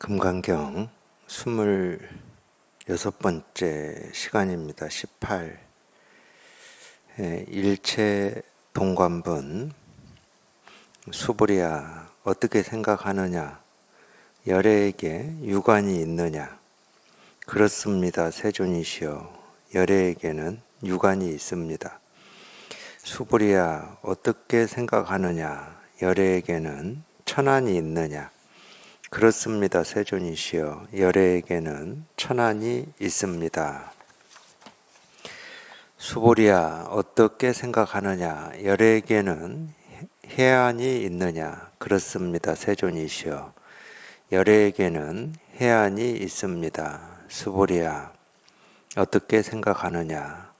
금강경 26번째 시간입니다. 18. 일체 동관분. 수불이야, 어떻게 생각하느냐? 열애에게 유관이 있느냐? 그렇습니다. 세존이시여, 열애에게는 유관이 있습니다. 수불이야, 어떻게 생각하느냐? 열애에게는 천안이 있느냐? 그렇습니다. 세존이시여, 열애에게는 천안이 있습니다. 수불이야, 어떻게 생각하느냐? 열애에게는 해안이 있느냐? 그렇습니다. 세존이시여, 열애에게는 해안이 있습니다. 수불이야, 어떻게 생각하느냐?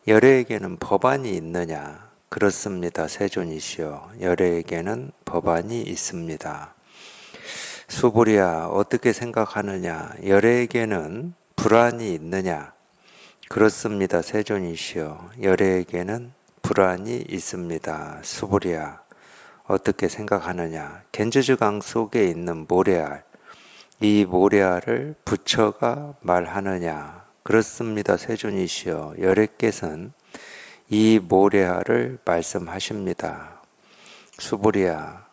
열애에게는 법안이 있느냐? 그렇습니다. 세존이시여, 열애에게는 법안이 있습니다. 수불이야, 어떻게 생각하느냐? 열애에게는 불안이 있느냐? 그렇습니다. 세존이시여, 열애에게는 불안이 있습니다. 수불이야, 어떻게 생각하느냐? 겐즈즈강 속에 있는 모래알, 이 모래알을 부처가 말하느냐? 그렇습니다. 세존이시여, 열애께서는 이 모래알을 말씀하십니다. 수불이야,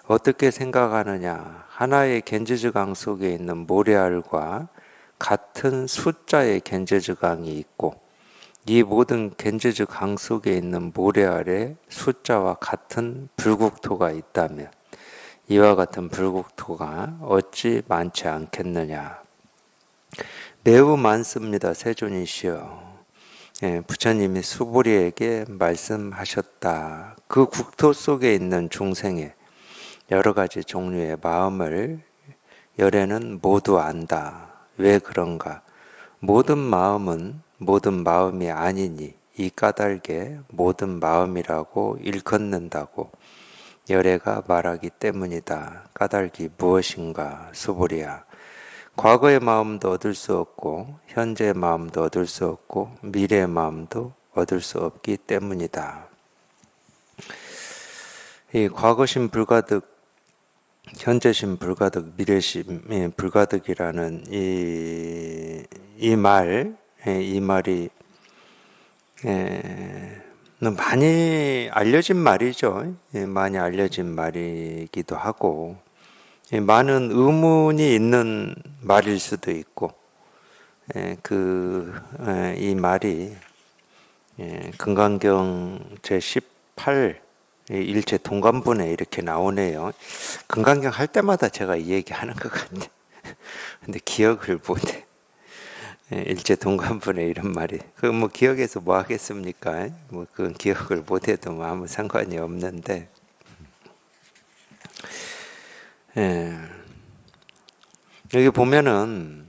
어떻게 생각하느냐? 하나의 겐즈즈강 속에 있는 모래알과 같은 숫자의 겐즈즈강이 있고, 이 모든 겐즈즈강 속에 있는 모래알의 숫자와 같은 불국토가 있다면 이와 같은 불국토가 어찌 많지 않겠느냐? 매우 많습니다. 세존이시여, 부처님이 수불이에게 말씀하셨다. 그 국토 속에 있는 중생의 여러 가지 종류의 마음을 열애는 모두 안다. 왜 그런가? 모든 마음은 모든 마음이 아니니 이 까닭에 모든 마음이라고 일컫는다고 열애가 말하기 때문이다. 까닭이 무엇인가? 수불이야, 과거의 마음도 얻을 수 없고 현재의 마음도 얻을 수 없고 미래의 마음도 얻을 수 없기 때문이다. 이 과거심 불가득, 현재심 불가득, 미래심 불가득이라는 이 말이 많이 알려진 말이죠. 많이 알려진 말이기도 하고, 많은 의문이 있는 말일 수도 있고, 이 말이 금강경 제18 일체 동관분에 이렇게 나오네요. 금강경 할 때마다 제가 이 얘기 하는 것 같네. 근데 기억을 못해. 일체 동관분에 이런 말이. 뭐 기억해서 뭐 하겠습니까? 뭐 그건 기억을 못해도 뭐 아무 상관이 없는데. 여기 보면은,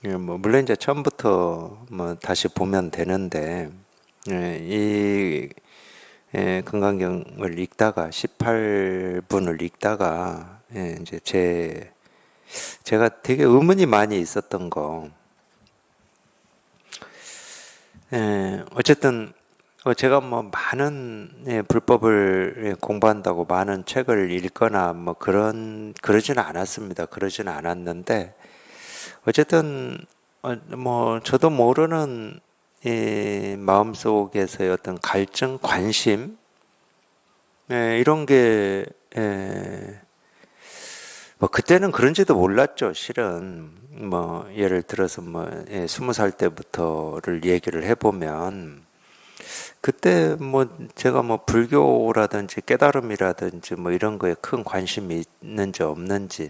뭐 물론 이제 처음부터 뭐 다시 보면 되는데, 이 금강경을 읽다가 18분을 읽다가 이제 제가 되게 의문이 많이 있었던 거, 어쨌든 제가 뭐 많은 불법을 공부한다고 많은 책을 읽거나 뭐 그러지는 않았습니다. 그러지는 않았는데, 어쨌든 뭐 저도 모르는 마음속에서의 어떤 갈증, 관심, 이런 게 뭐 그때는 그런지도 몰랐죠. 실은 뭐 예를 들어서 뭐 20살 때부터를 얘기를 해보면, 그때 뭐 제가 뭐 불교라든지 깨달음이라든지 뭐 이런 거에 큰 관심이 있는지 없는지,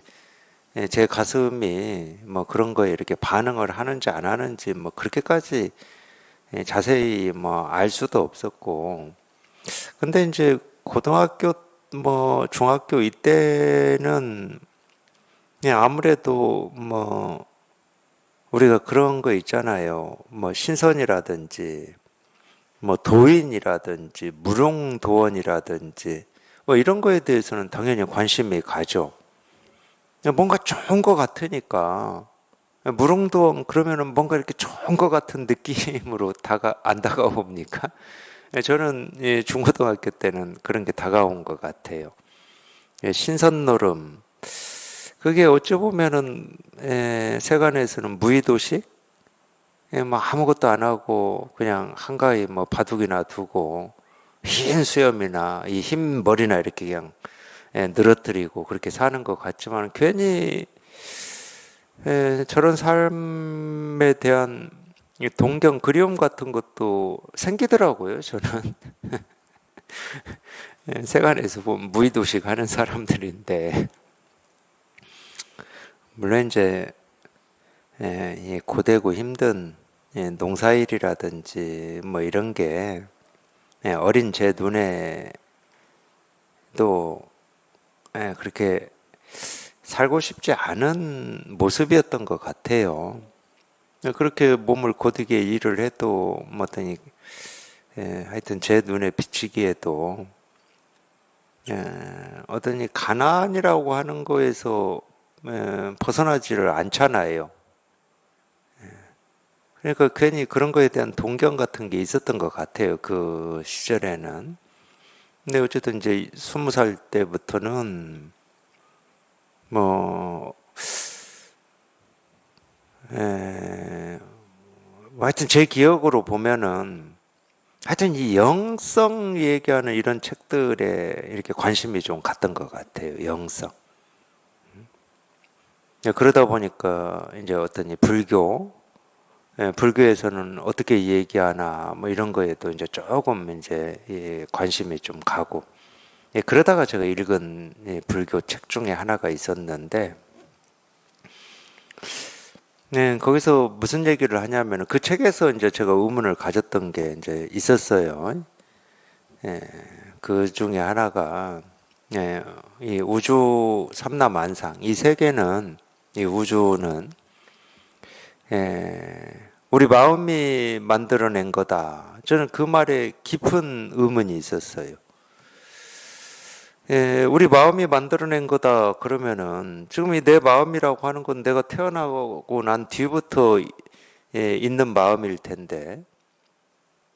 제 가슴이 뭐 그런 거에 이렇게 반응을 하는지 안 하는지 뭐 그렇게까지 자세히 뭐 알 수도 없었고, 근데 이제 고등학교 뭐 중학교 이때는 아무래도 뭐 우리가 그런 거 있잖아요. 뭐 신선이라든지 뭐 도인이라든지 무룡도원이라든지 뭐 이런 거에 대해서는 당연히 관심이 가죠. 뭔가 좋은 거 같으니까. 무릉도원 그러면은 뭔가 이렇게 좋은 것 같은 느낌으로 안 다가옵니까? 저는 중고등학교 때는 그런 게 다가온 것 같아요. 신선노름, 그게 어찌 보면은 세간에서는 무의도식, 뭐 아무것도 안 하고 그냥 한가히 뭐 바둑이나 두고 흰 수염이나 이 흰 머리나 이렇게 그냥 늘어뜨리고 그렇게 사는 것 같지만 괜히 저런 삶에 대한 이 동경 그리움 같은 것도 생기더라고요. 저는 세간에서 보면 무의도식 하는 사람들인데 물론 이제 이 고되고 힘든 농사일이라든지 뭐 이런 게 어린 제 눈에도 그렇게 살고 싶지 않은 모습이었던 것 같아요. 그렇게 몸을 고되게 일을 해도 뭐 하여튼 제 눈에 비치기에도 어떤 이 가난이라고 하는 거에서 벗어나지를 않잖아요. 그러니까 괜히 그런 거에 대한 동경 같은 게 있었던 것 같아요. 그 시절에는. 근데 어쨌든 이제 20살 때부터는 뭐, 뭐 하여튼 제 기억으로 보면은 하여튼 이 영성 얘기하는 이런 책들에 이렇게 관심이 좀 갔던 것 같아요. 영성. 그러다 보니까 이제 어떤 이 불교에서는 어떻게 얘기하나 뭐 이런 거에도 이제 조금 이제 관심이 좀 가고 그러다가 제가 읽은 불교 책 중에 하나가 있었는데 거기서 무슨 얘기를 하냐면 그 책에서 이제 제가 의문을 가졌던 게 이제 있었어요. 그 중에 하나가 이 우주 삼라만상 이 세계는 이 우주는 우리 마음이 만들어낸 거다. 저는 그 말에 깊은 의문이 있었어요. 우리 마음이 만들어낸 거다 그러면은 지금 이 내 마음이라고 하는 건 내가 태어나고 난 뒤부터 있는 마음일 텐데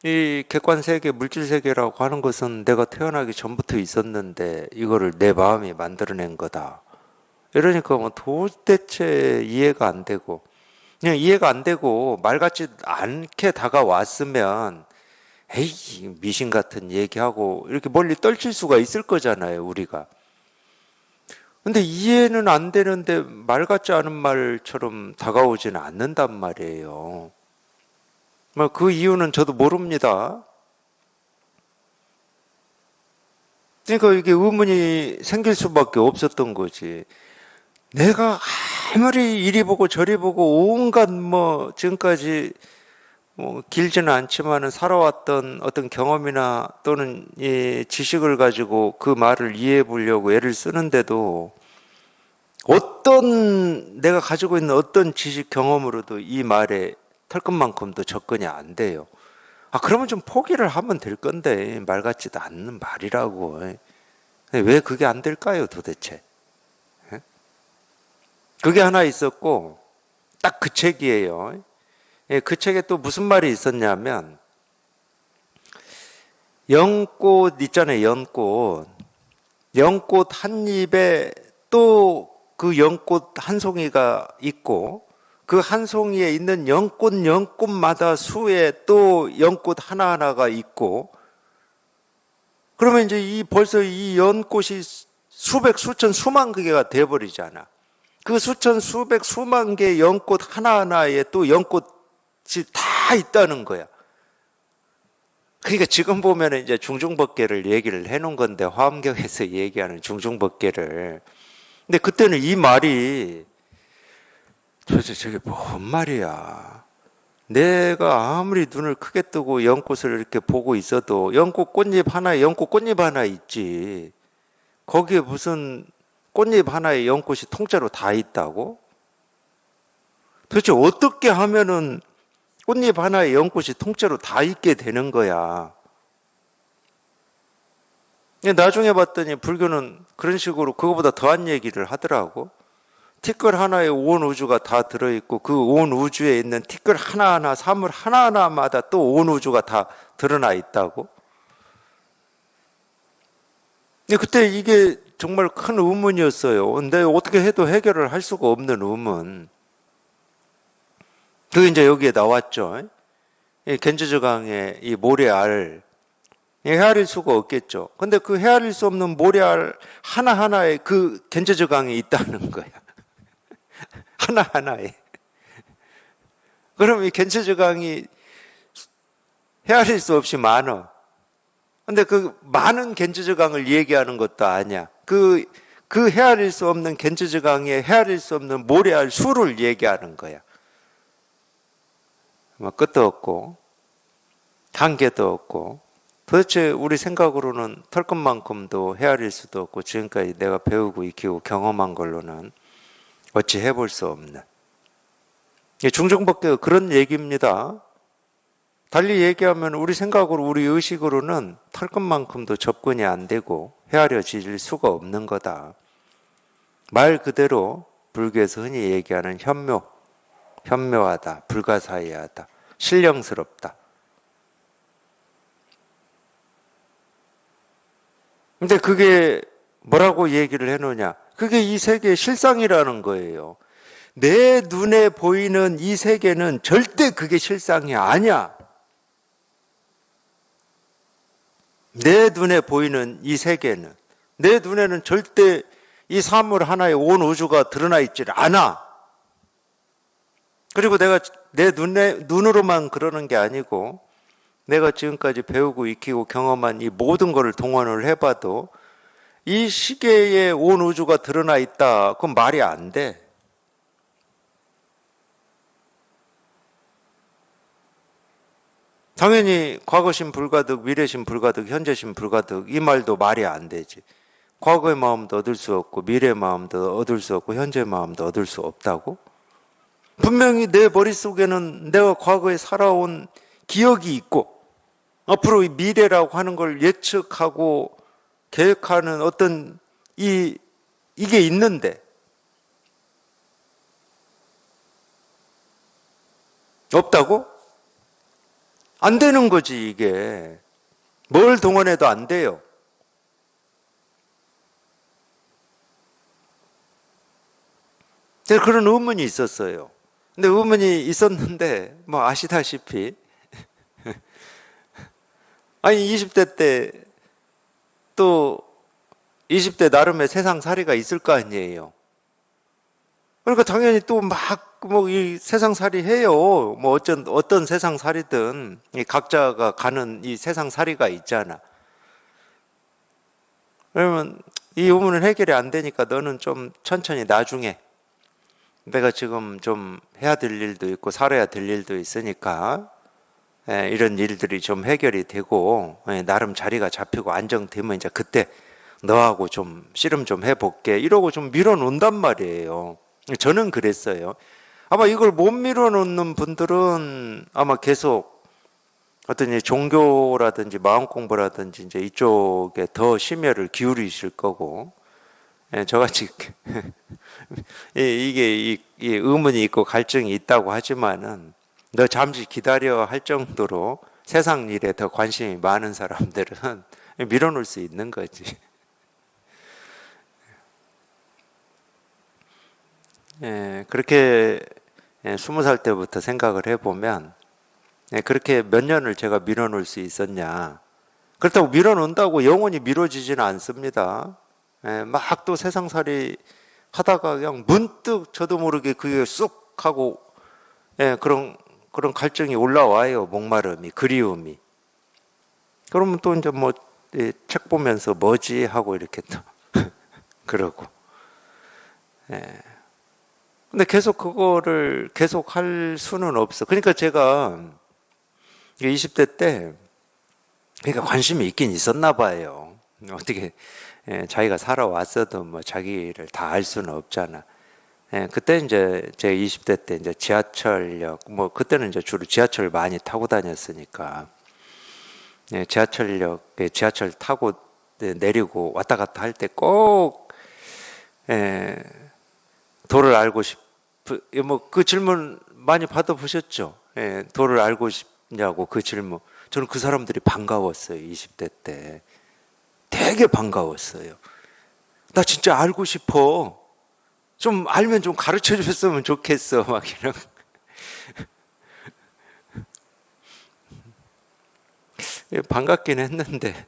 이 객관 세계, 물질 세계라고 하는 것은 내가 태어나기 전부터 있었는데 이거를 내 마음이 만들어낸 거다. 이러니까 뭐 도대체 이해가 안 되고 그냥 이해가 안 되고 말 같지 않게 다가왔으면 에이 미신 같은 얘기하고 이렇게 멀리 떨칠 수가 있을 거잖아요 우리가. 근데 이해는 안 되는데 말 같지 않은 말처럼 다가오지는 않는단 말이에요. 뭐 그 이유는 저도 모릅니다. 그러니까 이게 의문이 생길 수밖에 없었던 거지. 내가 아무리 이리 보고 저리 보고 온갖 뭐 지금까지 뭐 길지는 않지만은 살아왔던 어떤 경험이나 또는 이 지식을 가지고 그 말을 이해해 보려고 애를 쓰는데도 어떤 내가 가지고 있는 어떤 지식 경험으로도 이 말에 털끝만큼도 접근이 안 돼요. 그러면 좀 포기를 하면 될 건데 말 같지도 않는 말이라고. 왜 그게 안 될까요, 도대체? 그게 하나 있었고 딱 그 책이에요. 그 책에 또 무슨 말이 있었냐면 연꽃 있잖아요, 연꽃. 연꽃 한 잎에 또 그 연꽃 한 송이가 있고 그 한 송이에 있는 연꽃마다 수에 또 연꽃 하나하나가 있고 그러면 이제 벌써 이 연꽃이 수백, 수천, 수만 개가 돼버리잖아. 그 수천, 수백, 수만 개의 연꽃 하나하나에 또 연꽃이 다 있다는 거야. 그러니까 지금 보면 이제 중중법계를 얘기를 해놓은 건데, 화엄경에서 얘기하는 중중법계를. 근데 그때는 이 말이 도대체 저게 뭔 말이야. 내가 아무리 눈을 크게 뜨고 연꽃을 이렇게 보고 있어도 연꽃 꽃잎 하나에 연꽃 꽃잎 하나 있지. 거기에 무슨 꽃잎 하나에 연꽃이 통째로 다 있다고? 도대체 어떻게 하면은 꽃잎 하나에 연꽃이 통째로 다 있게 되는 거야. 나중에 봤더니 불교는 그런 식으로 그거보다 더한 얘기를 하더라고. 티끌 하나에 온 우주가 다 들어있고 그 온 우주에 있는 티끌 하나하나 사물 하나하나마다 또 온 우주가 다 드러나 있다고. 그때 이게 정말 큰 의문이었어요. 근데 어떻게 해도 해결을 할 수가 없는 의문. 그게 이제 여기에 나왔죠. 이 겐지즈강의 이 모래알, 헤아릴 수가 없겠죠. 근데 그 헤아릴 수 없는 모래알 하나하나에 그 겐지즈강이 있다는 거야. 하나하나에. 그럼 이 겐지즈강이 헤아릴 수 없이 많아. 근데 그 많은 겐지즈강을 얘기하는 것도 아니야. 그 헤아릴 수 없는 겐지즈강에 헤아릴 수 없는 모래알 수를 얘기하는 거야. 끝도 없고 한계도 없고 도대체 우리 생각으로는 털끝만큼도 헤아릴 수도 없고 지금까지 내가 배우고 익히고 경험한 걸로는 어찌 해볼 수 없는 중정법계가 그런 얘기입니다. 달리 얘기하면 우리 생각으로 우리 의식으로는 털끝만큼도 접근이 안 되고 헤아려질 수가 없는 거다. 말 그대로 불교에서 흔히 얘기하는 현묘하다, 불가사의하다, 신령스럽다. 근데 그게 뭐라고 얘기를 해놓냐? 그게 이 세계의 실상이라는 거예요. 내 눈에 보이는 이 세계는 절대 그게 실상이 아니야. 내 눈에 보이는 이 세계는, 내 눈에는 절대 이 사물 하나에 온 우주가 드러나 있질 않아. 그리고 내가 내 눈으로만 그러는 게 아니고 내가 지금까지 배우고 익히고 경험한 이 모든 것을 동원을 해봐도 이 시계에 온 우주가 드러나 있다. 그건 말이 안 돼. 당연히 과거심 불가득, 미래심 불가득, 현재심 불가득 이 말도 말이 안 되지. 과거의 마음도 얻을 수 없고 미래의 마음도 얻을 수 없고 현재의 마음도 얻을 수 없다고? 분명히 내 머릿속에는 내가 과거에 살아온 기억이 있고 앞으로 이 미래라고 하는 걸 예측하고 계획하는 어떤 이게 있는데 없다고? 안 되는 거지 이게. 뭘 동원해도 안 돼요. 그런 의문이 있었어요. 근데 의문이 있었는데 뭐 아시다시피 아니 20대 때 또 20대 나름의 세상살이가 있을 거 아니에요. 그러니까 당연히 또 막 뭐 이 세상살이 해요. 뭐 어떤 세상살이든 이 각자가 가는 이 세상살이가 있잖아. 그러면 이 의문은 해결이 안 되니까 너는 좀 천천히 나중에 내가 지금 좀 해야 될 일도 있고 살아야 될 일도 있으니까 이런 일들이 좀 해결이 되고 나름 자리가 잡히고 안정되면 이제 그때 너하고 좀 씨름 좀 해볼게 이러고 좀 밀어놓는단 말이에요. 저는 그랬어요. 아마 이걸 못 밀어놓는 분들은 아마 계속 어떤 종교라든지 마음 공부라든지 이제 이쪽에 더 심혈을 기울이실 거고 저같이 이게 이 의문이 있고 갈증이 있다고 하지만은 너 잠시 기다려 할 정도로 세상 일에 더 관심이 많은 사람들은 밀어놓을 수 있는 거지. 그렇게 20살 때부터 생각을 해보면 그렇게 몇 년을 제가 밀어놓을 수 있었냐. 그렇다고 밀어놓는다고 영원히 미뤄지지는 않습니다. 막 또 세상살이 하다가 그냥 문득 저도 모르게 그게 쑥 하고 그런 갈증이 올라와요. 목마름이, 그리움이. 그러면 또 이제 뭐 책 보면서 뭐지 하고 이렇게 또 그러고. 근데 계속 그거를 계속 할 수는 없어. 그러니까 제가 20대 때 그러니까 관심이 있긴 있었나 봐요. 어떻게 자기가 살아왔어도 뭐 자기를 다 알 수는 없잖아. 그때 이제 제 20대 때 이제 지하철역 뭐 그때는 이제 주로 지하철 많이 타고 다녔으니까 지하철역에 지하철 타고 내리고 왔다 갔다 할 때 꼭 도를 알고 뭐 그 질문 많이 받아보셨죠? 도를 알고 싶냐고 그 질문. 저는 그 사람들이 반가웠어요. 20대 때 되게 반가웠어요. 나 진짜 알고 싶어. 좀 알면 좀 가르쳐 줬으면 좋겠어. 막 이런. 반갑긴 했는데,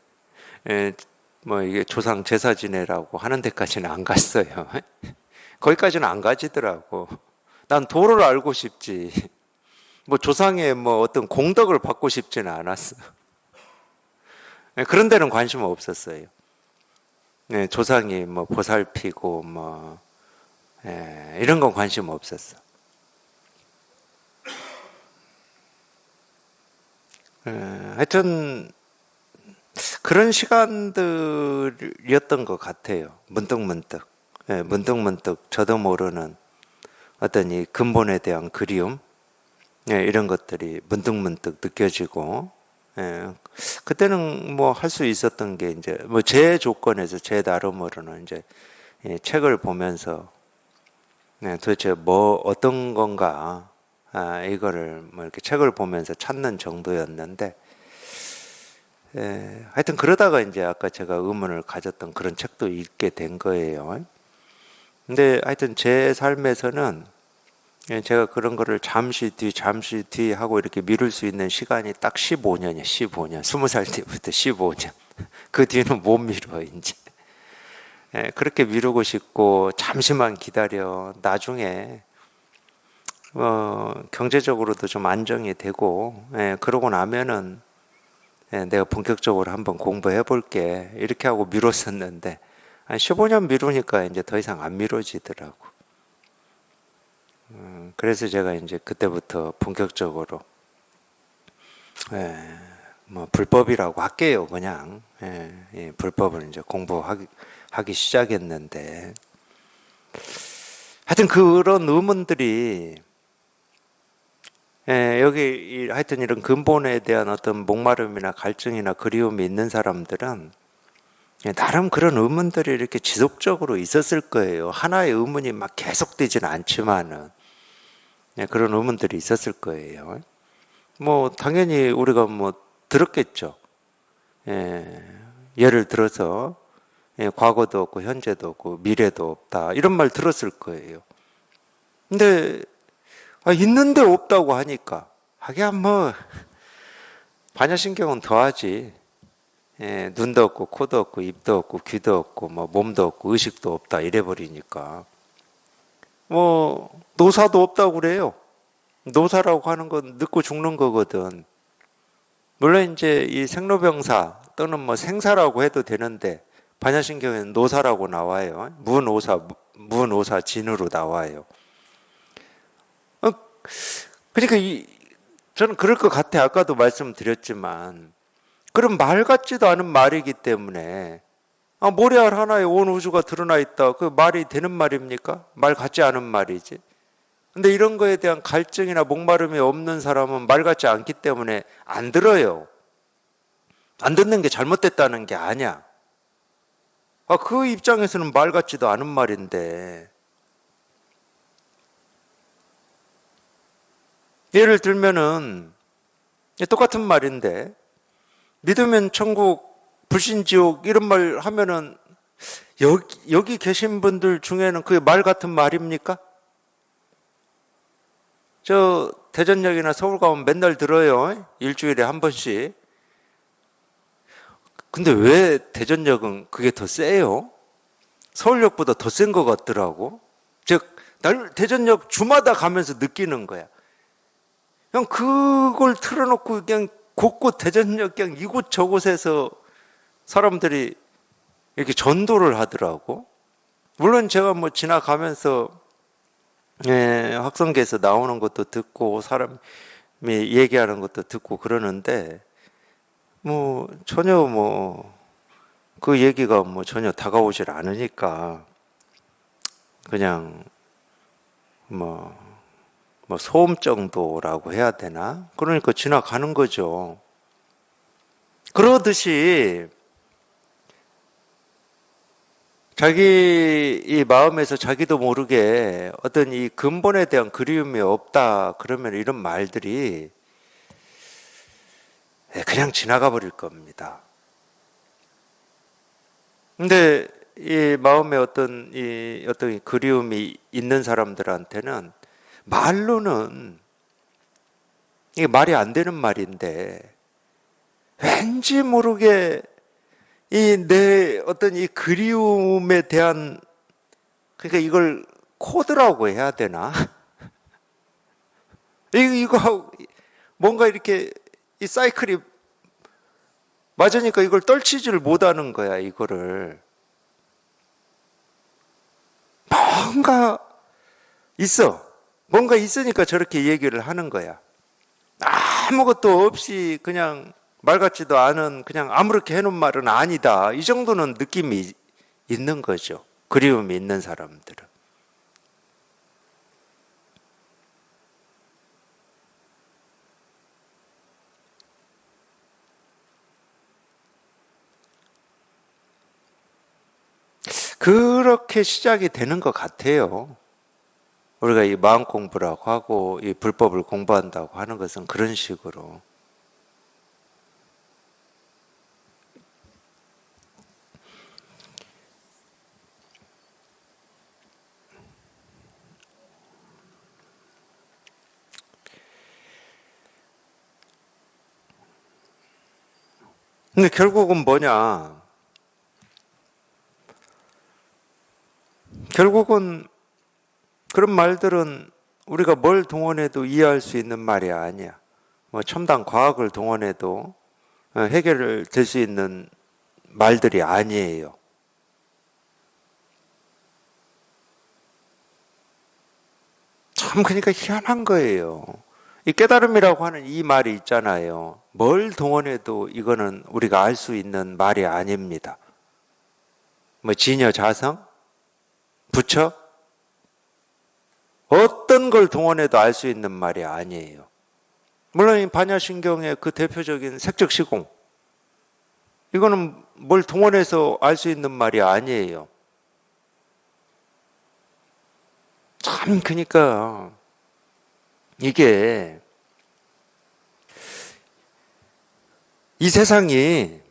예, 뭐 이게 조상 제사 지내라고 하는 데까지는 안 갔어요. 거기까지는 안 가지더라고. 난 도를 알고 싶지. 뭐 조상의 뭐 어떤 공덕을 받고 싶지는 않았어. 예, 그런 데는 관심 없었어요. 예, 조상이 뭐 보살피고 뭐 이런 건 관심 없었어. 하여튼 그런 시간들이었던 것 같아요. 문득문득. 문득문득 저도 모르는 어떤 이 근본에 대한 그리움, 이런 것들이 문득문득 느껴지고, 그때는 뭐 할 수 있었던 게 이제 뭐 제 조건에서 제 나름으로는 이제 책을 보면서 도대체 뭐 어떤 건가, 이거를 뭐 이렇게 책을 보면서 찾는 정도였는데, 하여튼 그러다가 이제 아까 제가 의문을 가졌던 그런 책도 읽게 된 거예요. 근데 하여튼 제 삶에서는 제가 그런 거를 잠시 뒤 하고 이렇게 미룰 수 있는 시간이 딱 15년이에요. 15년. 20살 때부터 15년. 그 뒤는 못 미뤄, 이제. 그렇게 미루고 싶고, 잠시만 기다려. 나중에, 경제적으로도 좀 안정이 되고, 그러고 나면은, 내가 본격적으로 한번 공부해 볼게. 이렇게 하고 미뤘었는데, 한 15년 미루니까 이제 더 이상 안 미뤄지더라고. 그래서 제가 이제 그때부터 본격적으로, 뭐, 불법이라고 할게요, 그냥. 불법을 이제 하기 시작했는데. 하여튼 그런 의문들이, 여기 하여튼 이런 근본에 대한 어떤 목마름이나 갈증이나 그리움이 있는 사람들은 나름 그런 의문들이 이렇게 지속적으로 있었을 거예요. 하나의 의문이 막 계속되지는 않지만은 그런 의문들이 있었을 거예요. 뭐 당연히 우리가 뭐 들었겠죠. 예를 들어서 과거도 없고 현재도 없고 미래도 없다 이런 말 들었을 거예요. 근데 있는데 없다고 하니까 하긴 뭐 반야신경은 더하지. 눈도 없고 코도 없고 입도 없고 귀도 없고 뭐 몸도 없고 의식도 없다 이래 버리니까 뭐 노사도 없다고 그래요. 노사라고 하는 건 늙고 죽는 거거든. 물론 이제 이 생로병사 또는 뭐 생사라고 해도 되는데 반야신경에는 노사라고 나와요. 무노사 진으로 나와요. 그러니까 저는 그럴 것 같아. 아까도 말씀드렸지만 그런 말 같지도 않은 말이기 때문에 모래알 하나에 온 우주가 드러나 있다. 그 말이 되는 말입니까? 말 같지 않은 말이지. 근데 이런 거에 대한 갈증이나 목마름이 없는 사람은 말 같지 않기 때문에 안 들어요. 안 듣는 게 잘못됐다는 게 아니야. 그 입장에서는 말 같지도 않은 말인데. 예를 들면은 똑같은 말인데 믿으면 천국, 불신 지옥 이런 말 하면은 여기 계신 분들 중에는 그게 말 같은 말입니까? 저 대전역이나 서울 가면 맨날 들어요. 일주일에 한 번씩. 근데 왜 대전역은 그게 더 세요? 서울역보다 더 센 것 같더라고. 날 대전역 주마다 가면서 느끼는 거야. 그냥 그걸 틀어놓고 그냥 곳곳 대전역 그냥 이곳 저곳에서 사람들이 이렇게 전도를 하더라고. 물론 제가 뭐 지나가면서 확성기에서 나오는 것도 듣고 사람이 얘기하는 것도 듣고 그러는데 뭐 전혀 뭐 그 얘기가 뭐 전혀 다가오질 않으니까 그냥 뭐 소음 정도라고 해야 되나? 그러니까 지나가는 거죠. 그러듯이 자기 이 마음에서 자기도 모르게 어떤 이 근본에 대한 그리움이 없다 그러면 이런 말들이 그냥 지나가 버릴 겁니다. 근데 이 마음에 어떤 그리움이 있는 사람들한테는 말로는 이게 말이 안 되는 말인데 왠지 모르게 이 내 어떤 이 그리움에 대한, 그러니까 이걸 코드라고 해야 되나? 이거 뭔가 이렇게 이 사이클이 맞으니까 이걸 떨치지를 못하는 거야, 이거를. 뭔가 있어. 뭔가 있으니까 저렇게 얘기를 하는 거야. 아무것도 없이 그냥 말 같지도 않은 그냥 아무렇게 해놓은 말은 아니다. 이 정도는 느낌이 있는 거죠. 그리움이 있는 사람들은. 그렇게 시작이 되는 것 같아요. 우리가 이 마음 공부라고 하고 이 불법을 공부한다고 하는 것은 그런 식으로. 근데 결국은 뭐냐? 결국은 그런 말들은 우리가 뭘 동원해도 이해할 수 있는 말이 아니야. 뭐 첨단 과학을 동원해도 해결될 수 있는 말들이 아니에요. 참 그러니까 희한한 거예요. 이 깨달음이라고 하는 이 말이 있잖아요. 뭘 동원해도 이거는 우리가 알 수 있는 말이 아닙니다. 뭐 진여 자성? 부처? 어떤 걸 동원해도 알 수 있는 말이 아니에요. 물론 이 반야신경의 그 대표적인 색적시공, 이거는 뭘 동원해서 알 수 있는 말이 아니에요. 참 그러니까 이게 이 세상이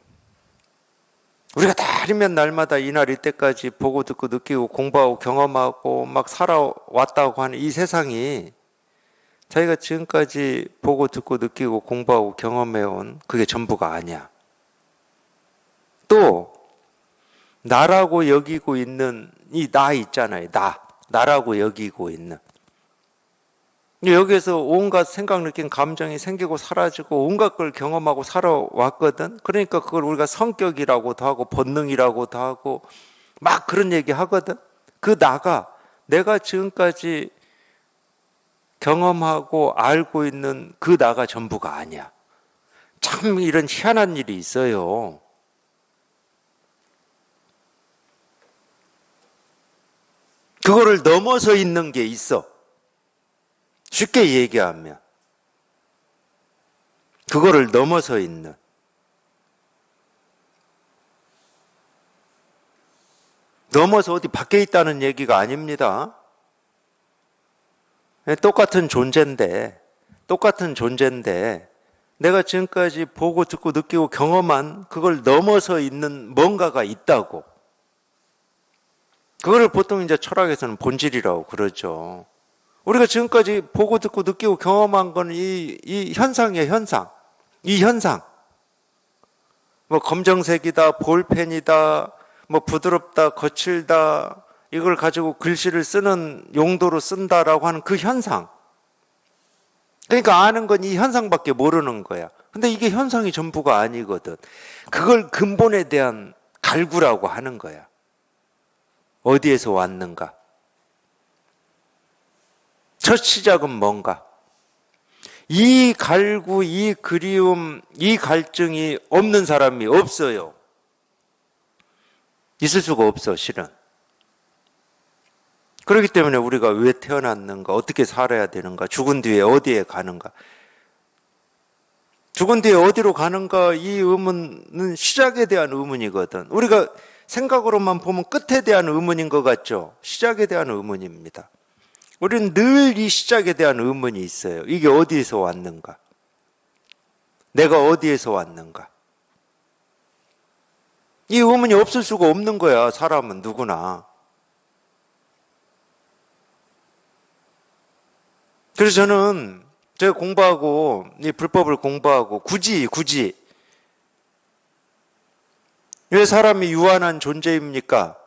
우리가 날이면 날마다 이날 이때까지 보고 듣고 느끼고 공부하고 경험하고 막 살아왔다고 하는 이 세상이 자기가 지금까지 보고 듣고 느끼고 공부하고 경험해온 그게 전부가 아니야. 또 나라고 여기고 있는 이 나 있잖아요. 나라고 여기고 있는. 여기에서 온갖 생각, 느낀 감정이 생기고 사라지고 온갖 걸 경험하고 살아왔거든. 그러니까 그걸 우리가 성격이라고도 하고 본능이라고도 하고 막 그런 얘기 하거든. 그 나가 내가 지금까지 경험하고 알고 있는 그 나가 전부가 아니야. 참 이런 희한한 일이 있어요. 그거를 넘어서 있는 게 있어. 쉽게 얘기하면 그거를 넘어서 있는. 넘어서 어디 밖에 있다는 얘기가 아닙니다. 똑같은 존재인데 내가 지금까지 보고 듣고 느끼고 경험한 그걸 넘어서 있는 뭔가가 있다고. 그거를 보통 이제 철학에서는 본질이라고 그러죠. 우리가 지금까지 보고 듣고 느끼고 경험한 건 이 현상이에요, 현상. 이 현상. 뭐 검정색이다, 볼펜이다, 뭐 부드럽다, 거칠다, 이걸 가지고 글씨를 쓰는 용도로 쓴다라고 하는 그 현상. 그러니까 아는 건 이 현상밖에 모르는 거야. 근데 이게 현상이 전부가 아니거든. 그걸 근본에 대한 갈구라고 하는 거야. 어디에서 왔는가? 첫 시작은 뭔가? 이 갈구, 이 그리움, 이 갈증이 없는 사람이 없어요. 있을 수가 없어, 실은. 그렇기 때문에 우리가 왜 태어났는가, 어떻게 살아야 되는가, 죽은 뒤에 어디에 가는가. 죽은 뒤에 어디로 가는가, 이 의문은 시작에 대한 의문이거든. 우리가 생각으로만 보면 끝에 대한 의문인 것 같죠? 시작에 대한 의문입니다. 우리는 늘 이 시작에 대한 의문이 있어요. 이게 어디에서 왔는가? 내가 어디에서 왔는가? 이 의문이 없을 수가 없는 거야, 사람은 누구나. 그래서 저는 제가 공부하고, 이 불법을 공부하고, 굳이, 왜 사람이 유한한 존재입니까?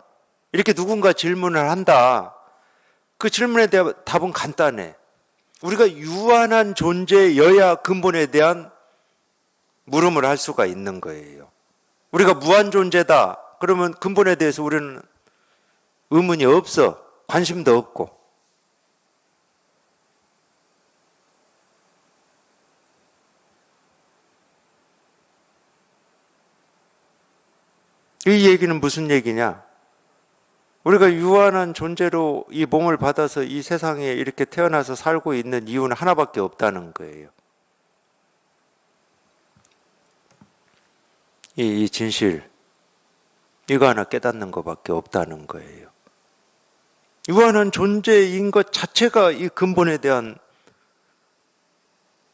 이렇게 누군가 질문을 한다. 그 질문에 대한 답은 간단해. 우리가 유한한 존재여야 근본에 대한 물음을 할 수가 있는 거예요. 우리가 무한 존재다. 그러면 근본에 대해서 우리는 의문이 없어. 관심도 없고. 이 얘기는 무슨 얘기냐? 우리가 유한한 존재로 이 몸을 받아서 이 세상에 이렇게 태어나서 살고 있는 이유는 하나밖에 없다는 거예요. 이 진실, 이거 하나 깨닫는 것밖에 없다는 거예요. 유한한 존재인 것 자체가 이 근본에 대한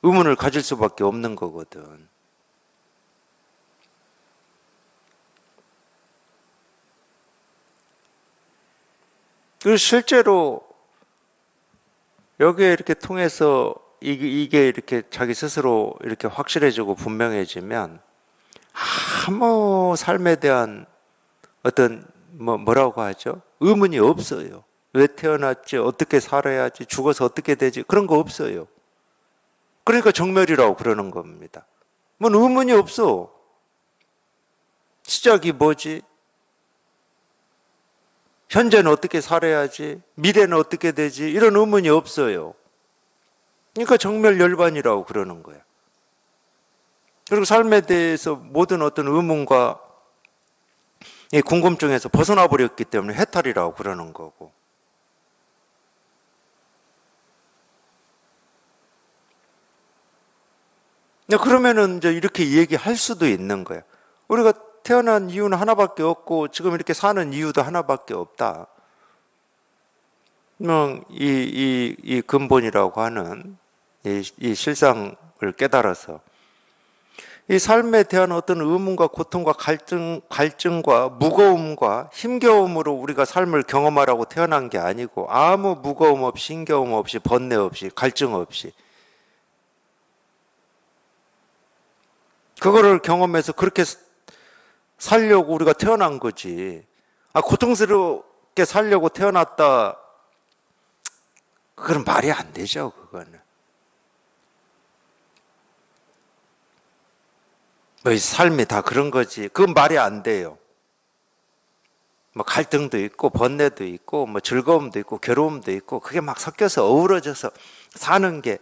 의문을 가질 수밖에 없는 거거든. 그리고 실제로 여기에 이렇게 통해서 이게 이렇게 자기 스스로 이렇게 확실해지고 분명해지면 아무 삶에 대한 어떤 뭐라고 하죠? 의문이 없어요. 왜 태어났지? 어떻게 살아야지? 죽어서 어떻게 되지? 그런 거 없어요. 그러니까 정멸이라고 그러는 겁니다. 뭔 의문이 없어. 시작이 뭐지? 현재는 어떻게 살아야지? 미래는 어떻게 되지? 이런 의문이 없어요. 그러니까 정멸열반이라고 그러는 거야. 그리고 삶에 대해서 모든 어떤 의문과 궁금증에서 벗어나 버렸기 때문에 해탈이라고 그러는 거고. 그러면은 이제 이렇게 얘기할 수도 있는 거야. 우리가 태어난 이유는 하나밖에 없고 지금 이렇게 사는 이유도 하나밖에 없다. 이 근본이라고 하는 이 실상을 깨달아서 이 삶에 대한 어떤 의문과 고통과 갈증과 무거움과 힘겨움으로 우리가 삶을 경험하라고 태어난 게 아니고 아무 무거움 없이 힘겨움 없이 번뇌 없이 갈증 없이 그거를 경험해서 그렇게 살려고 우리가 태어난 거지. 고통스럽게 살려고 태어났다. 그건 말이 안 되죠, 그거는. 삶이 다 그런 거지. 그건 말이 안 돼요. 갈등도 있고, 번뇌도 있고, 즐거움도 있고, 괴로움도 있고, 그게 막 섞여서 어우러져서 사는 게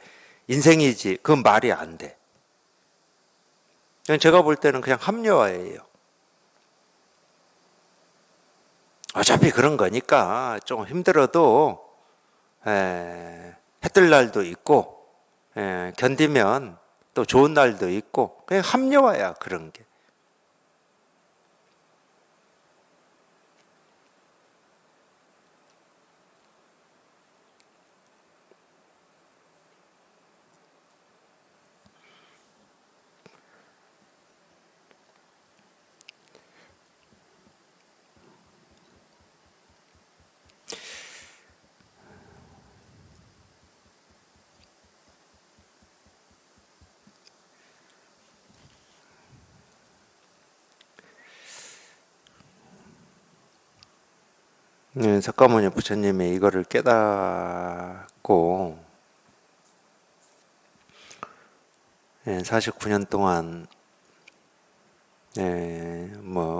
인생이지. 그건 말이 안 돼. 제가 볼 때는 그냥 합리화예요. 어차피 그런 거니까 좀 힘들어도 해뜰 날도 있고 견디면 또 좋은 날도 있고 그냥 합리화야 그런 게. 석가모니 부처님이 이거를 깨닫고 49년 동안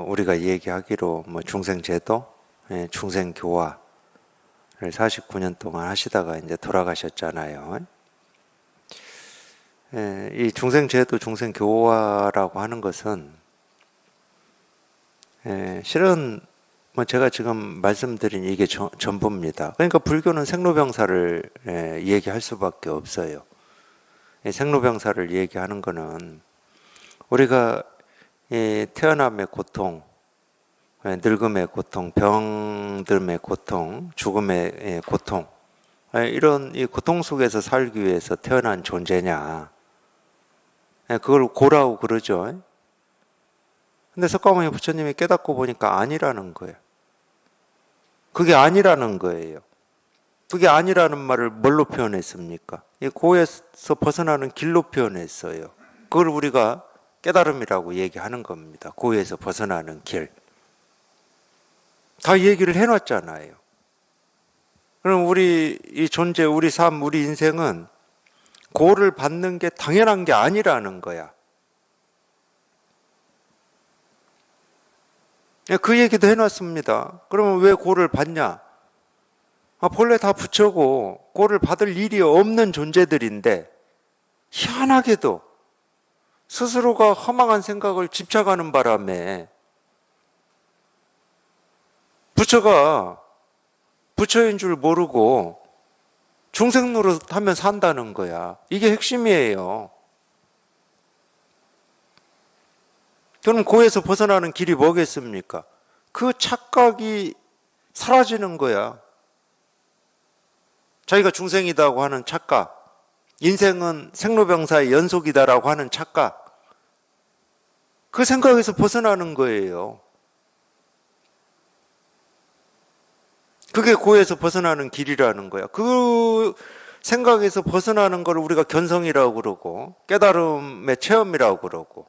우리가 얘기하기로 중생제도, 중생교화를 49년 동안 하시다가 이제 돌아가셨잖아요. 이 중생제도, 중생교화라고 하는 것은 실은 제가 지금 말씀드린 이게 전부입니다. 그러니까 불교는 생로병사를 얘기할 수밖에 없어요. 생로병사를 얘기하는 거는 우리가 태어남의 고통, 늙음의 고통, 병듦의 고통, 죽음의 고통, 이런 이 고통 속에서 살기 위해서 태어난 존재냐, 그걸 고라고 그러죠. 근데 석가모니 부처님이 깨닫고 보니까 아니라는 거예요. 그게 아니라는 거예요. 그게 아니라는 말을 뭘로 표현했습니까? 이 고에서 벗어나는 길로 표현했어요. 그걸 우리가 깨달음이라고 얘기하는 겁니다. 고에서 벗어나는 길. 다 얘기를 해놨잖아요. 그럼 우리 이 존재, 우리 삶, 우리 인생은 고를 받는 게 당연한 게 아니라는 거야. 그 얘기도 해놨습니다. 그러면 왜 고를 받냐? 본래 다 부처고 고를 받을 일이 없는 존재들인데 희한하게도 스스로가 허망한 생각을 집착하는 바람에 부처가 부처인 줄 모르고 중생 노릇하면 산다는 거야. 이게 핵심이에요. 그럼 고에서 벗어나는 길이 뭐겠습니까? 그 착각이 사라지는 거야. 자기가 중생이다고 하는 착각, 인생은 생로병사의 연속이다라고 하는 착각, 그 생각에서 벗어나는 거예요. 그게 고에서 벗어나는 길이라는 거야. 그 생각에서 벗어나는 걸 우리가 견성이라고 그러고 깨달음의 체험이라고 그러고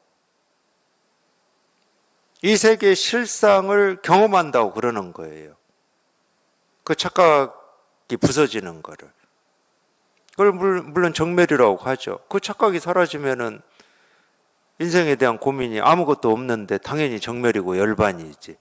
이 세계의 실상을 경험한다고 그러는 거예요. 그 착각이 부서지는 거를. 그걸 물론 정멸이라고 하죠. 그 착각이 사라지면은 인생에 대한 고민이 아무것도 없는데 당연히 정멸이고 열반이지.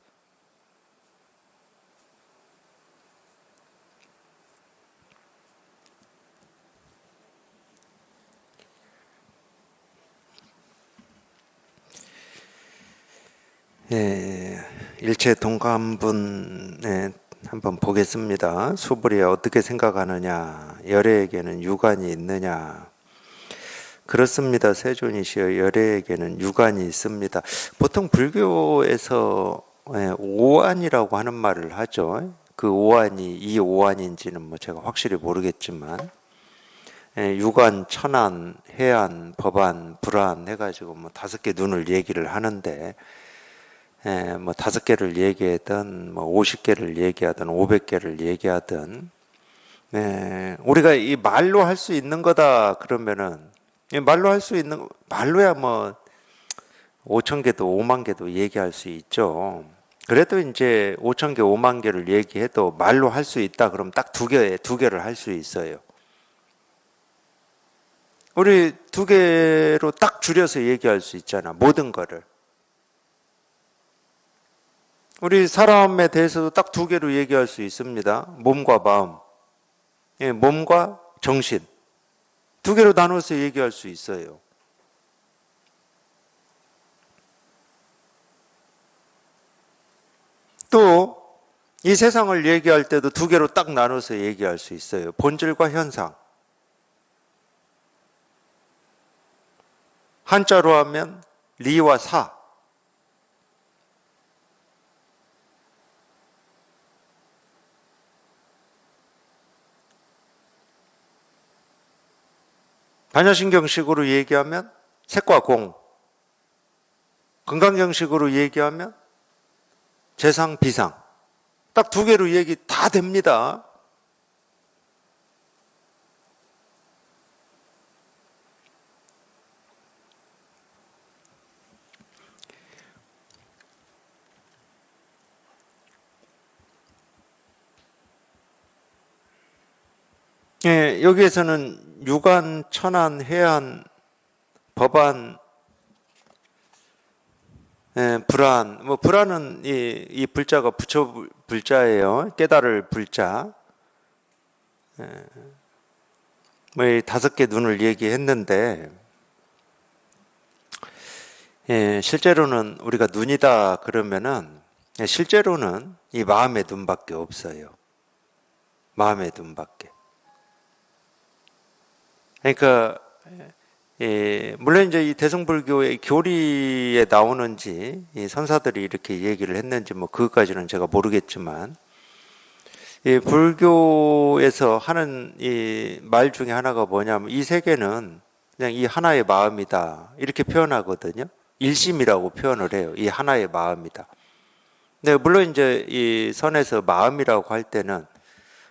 일체 동감분에 한번 보겠습니다. 수불이 어떻게 생각하느냐? 열애에게는 유관이 있느냐? 그렇습니다. 세존이시여, 열애에게는 유관이 있습니다. 보통 불교에서 오안이라고 하는 말을 하죠. 그 오안이 이 오안인지는 뭐 제가 확실히 모르겠지만 유관, 천안, 해안, 법안, 불안 해가지고 뭐 5개 눈을 얘기를 하는데 뭐 5개를 얘기하든 뭐 50개를 얘기하든 500개를 얘기하든 우리가 이 말로 할 수 있는 거다 그러면은 말로 할 수 있는 말로야 뭐 5천 개도 5만 개도 얘기할 수 있죠. 그래도 이제 5천 개 5만 개를 얘기해도 말로 할 수 있다 그러면 딱 두 개를 할 수 있어요. 우리 2개로 딱 줄여서 얘기할 수 있잖아. 모든 거를. 우리 사람에 대해서도 딱 2개로 얘기할 수 있습니다. 몸과 마음, 몸과 정신 2개로 나눠서 얘기할 수 있어요. 또 이 세상을 얘기할 때도 2개로 딱 나눠서 얘기할 수 있어요. 본질과 현상. 한자로 하면 리와 사. 반야신경식으로 얘기하면 색과 공, 건강경식으로 얘기하면 재상, 비상. 딱 2개로 얘기 다 됩니다. 여기에서는 유관, 천안, 해안, 법안, 불안, 뭐 불안은 이 불자가 부처 불자예요. 깨달을 불자. 뭐 이 5개 눈을 얘기했는데 실제로는 우리가 눈이다 그러면은 실제로는 이 마음의 눈밖에 없어요. 마음의 눈밖에. 그러니까 물론 이제 이 대승불교의 교리에 나오는지 이 선사들이 이렇게 얘기를 했는지 뭐 그것까지는 제가 모르겠지만 이 불교에서 하는 이 말 중에 하나가 뭐냐면 이 세계는 그냥 이 하나의 마음이다 이렇게 표현하거든요. 일심이라고 표현을 해요. 이 하나의 마음이다. 네, 물론 이제 이 선에서 마음이라고 할 때는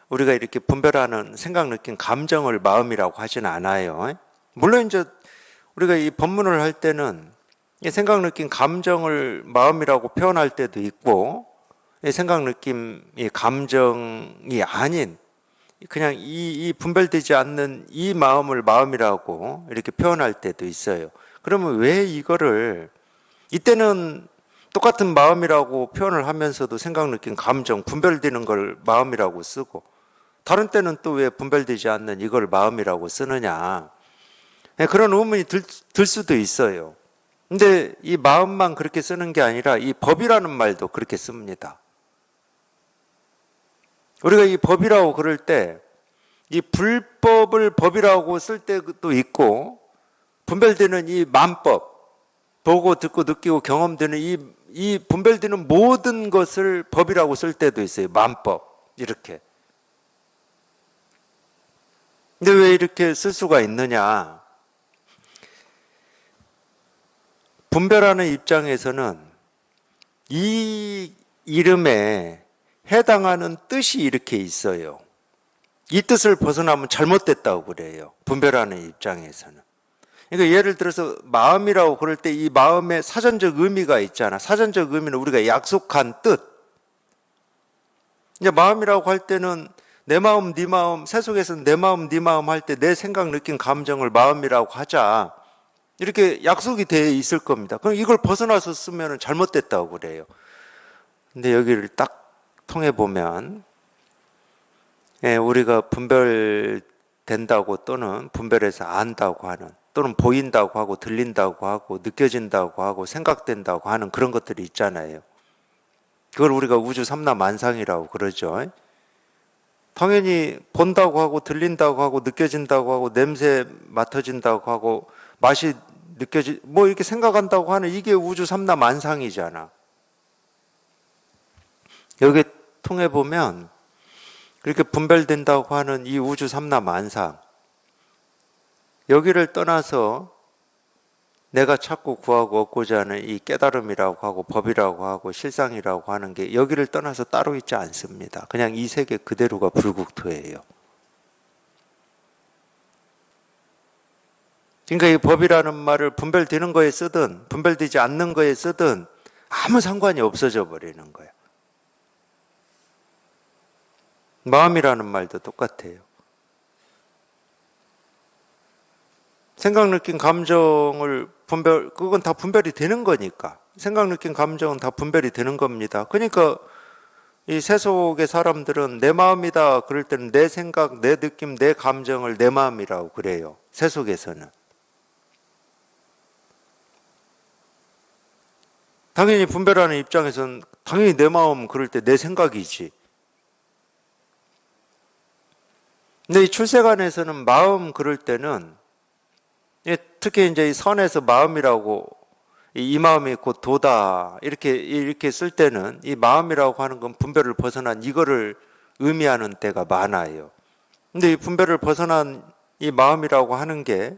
우리가 이렇게 분별하는 생각, 느낌, 감정을 마음이라고 하지는 않아요. 물론 이제 우리가 이 법문을 할 때는 이 생각, 느낌, 감정을 마음이라고 표현할 때도 있고, 이 생각, 느낌, 이 감정이 아닌 그냥 이 분별되지 않는 이 마음을 마음이라고 이렇게 표현할 때도 있어요. 그러면 왜 이거를 이때는 똑같은 마음이라고 표현을 하면서도 생각, 느낌, 감정, 분별되는 걸 마음이라고 쓰고 다른 때는 또 왜 분별되지 않는 이걸 마음이라고 쓰느냐. 그런 의문이 들 수도 있어요. 근데 이 마음만 그렇게 쓰는 게 아니라 이 법이라는 말도 그렇게 씁니다. 우리가 이 법이라고 그럴 때 이 불법을 법이라고 쓸 때도 있고 분별되는 이 만법, 보고 듣고 느끼고 경험되는 이 분별되는 모든 것을 법이라고 쓸 때도 있어요. 만법 이렇게. 근데 왜 이렇게 쓸 수가 있느냐? 분별하는 입장에서는 이 이름에 해당하는 뜻이 이렇게 있어요. 이 뜻을 벗어나면 잘못됐다고 그래요. 분별하는 입장에서는. 그러니까 예를 들어서 마음이라고 그럴 때 이 마음에 사전적 의미가 있잖아. 사전적 의미는 우리가 약속한 뜻. 이제 마음이라고 할 때는 내 마음, 네 마음, 세속에서는 내 마음, 네 마음 할 때 내 생각, 느낀 감정을 마음이라고 하자. 이렇게 약속이 되어 있을 겁니다. 그럼 이걸 벗어나서 쓰면 잘못됐다고 그래요. 근데 여기를 딱 통해 보면 우리가 분별된다고 또는 분별해서 안다고 하는 또는 보인다고 하고 들린다고 하고 느껴진다고 하고 생각된다고 하는 그런 것들이 있잖아요. 그걸 우리가 우주 삼라만상이라고 그러죠. 당연히 본다고 하고 들린다고 하고 느껴진다고 하고 냄새 맡아진다고 하고 맛이 뭐 이렇게 생각한다고 하는 이게 우주 삼라만상이잖아. 여기 통해 보면 그렇게 분별된다고 하는 이 우주 삼라만상, 여기를 떠나서 내가 찾고 구하고 얻고자 하는 이 깨달음이라고 하고 법이라고 하고 실상이라고 하는 게 여기를 떠나서 따로 있지 않습니다. 그냥 이 세계 그대로가 불국토예요. 그러니까 이 법이라는 말을 분별되는 거에 쓰든 분별되지 않는 거에 쓰든 아무 상관이 없어져 버리는 거예요. 마음이라는 말도 똑같아요. 생각, 느낀 감정을 그건 다 분별이 되는 거니까. 생각, 느낀 감정은 다 분별이 되는 겁니다. 그러니까 이 세속의 사람들은 내 마음이다 그럴 때는 내 생각, 내 느낌, 내 감정을 내 마음이라고 그래요. 세속에서는. 당연히 분별하는 입장에서는 당연히 내 마음 그럴 때 내 생각이지. 근데 이 출세관에서는 마음 그럴 때는 특히 이제 이 선에서 마음이라고 이 마음이 곧 도다 이렇게 쓸 때는 이 마음이라고 하는 건 분별을 벗어난 이거를 의미하는 때가 많아요. 근데 이 분별을 벗어난 이 마음이라고 하는 게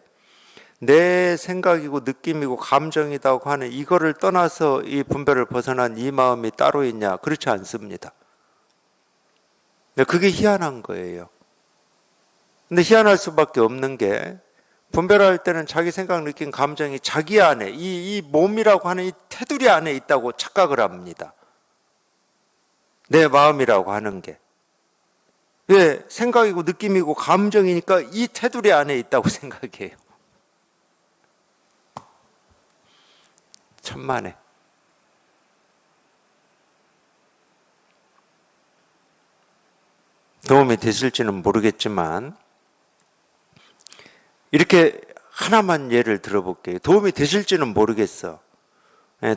내 생각이고 느낌이고 감정이라고 하는 이거를 떠나서 이 분별을 벗어난 이 마음이 따로 있냐? 그렇지 않습니다. 그게 희한한 거예요. 근데 희한할 수밖에 없는 게 분별할 때는 자기 생각, 느낀 감정이 자기 안에 이 몸이라고 하는 이 테두리 안에 있다고 착각을 합니다. 내 마음이라고 하는 게. 왜? 생각이고 느낌이고 감정이니까 이 테두리 안에 있다고 생각해요. 천만에. 도움이 되실지는 모르겠지만 이렇게 하나만 예를 들어볼게요. 도움이 되실지는 모르겠어.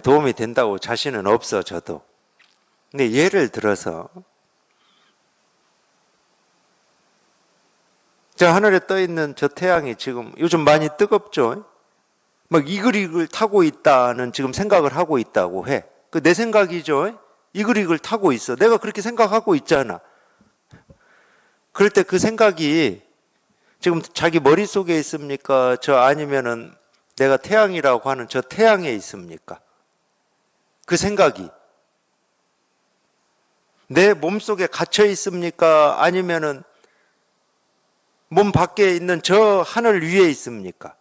도움이 된다고 자신은 없어, 저도. 근데 예를 들어서 저 하늘에 떠 있는 저 태양이 지금 요즘 많이 뜨겁죠? 막 이글이글 타고 있다는 지금 생각을 하고 있다고 해. 그 내 생각이죠? 이글이글 타고 있어. 내가 그렇게 생각하고 있잖아. 그럴 때 그 생각이 지금 자기 머릿속에 있습니까? 저 아니면은 내가 태양이라고 하는 저 태양에 있습니까? 그 생각이 내 몸속에 갇혀 있습니까? 아니면은 몸 밖에 있는 저 하늘 위에 있습니까?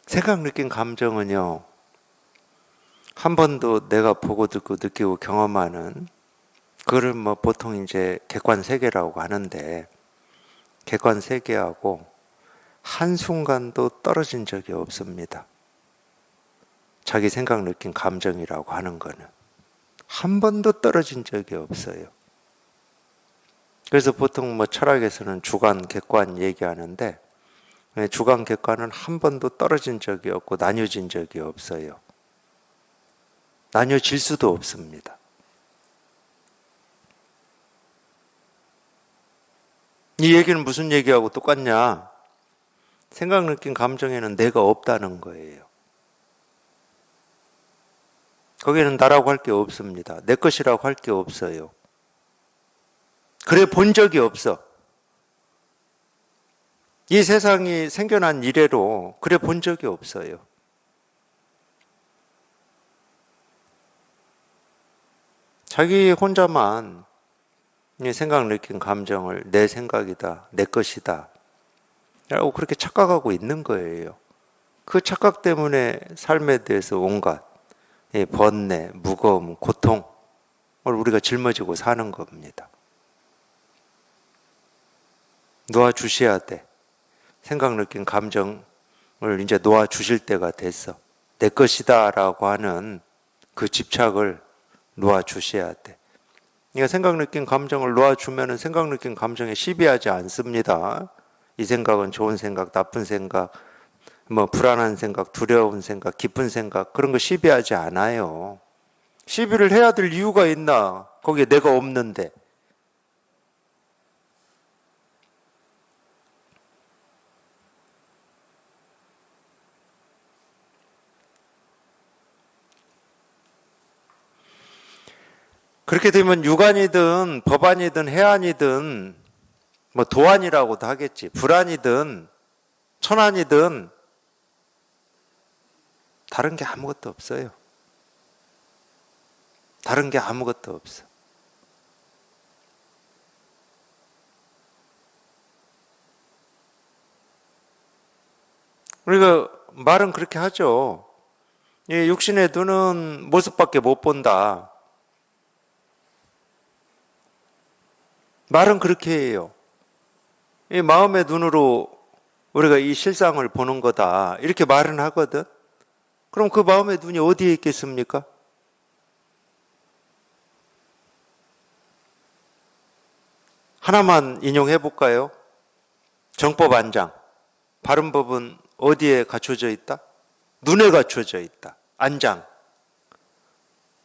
생각, 느낀 감정은요, 한 번도 내가 보고 듣고 느끼고 경험하는, 그걸 뭐 보통 이제 객관 세계라고 하는데, 객관 세계하고 한순간도 떨어진 적이 없습니다. 자기 생각, 느낀 감정이라고 하는 거는 한 번도 떨어진 적이 없어요. 그래서 보통 뭐 철학에서는 주관, 객관 얘기하는데, 주관, 객관은 한 번도 떨어진 적이 없고 나뉘어진 적이 없어요. 나뉘어질 수도 없습니다. 이 얘기는 무슨 얘기하고 똑같냐? 생각, 느낀 감정에는 내가 없다는 거예요. 거기에는 나라고 할 게 없습니다. 내 것이라고 할 게 없어요. 그래 본 적이 없어. 이 세상이 생겨난 이래로 그래 본 적이 없어요. 자기 혼자만 생각, 느낀 감정을 내 생각이다, 내 것이다 라고 그렇게 착각하고 있는 거예요. 그 착각 때문에 삶에 대해서 온갖 번뇌, 무거움, 고통을 우리가 짊어지고 사는 겁니다. 놓아주셔야 돼. 생각, 느낀 감정을 이제 놓아주실 때가 됐어. 내 것이다 라고 하는 그 집착을 놓아주셔야 돼. 그러니까 생각, 느낀 감정을 놓아주면 생각, 느낀 감정에 시비하지 않습니다. 이 생각은 좋은 생각, 나쁜 생각, 뭐 불안한 생각, 두려운 생각, 기쁜 생각, 그런 거 시비하지 않아요. 시비를 해야 될 이유가 있나? 거기에 내가 없는데. 그렇게 되면 육안이든 법안이든 해안이든 뭐 도안이라고도 하겠지. 불안이든 천안이든 다른 게 아무것도 없어요. 다른 게 아무것도 없어. 우리가 말은 그렇게 하죠. 육신의 눈은 모습밖에 못 본다. 말은 그렇게 해요. 이 마음의 눈으로 우리가 이 실상을 보는 거다. 이렇게 말은 하거든. 그럼 그 마음의 눈이 어디에 있겠습니까? 하나만 인용해 볼까요? 정법 안장. 바른 법은 어디에 갖춰져 있다? 눈에 갖춰져 있다. 안장.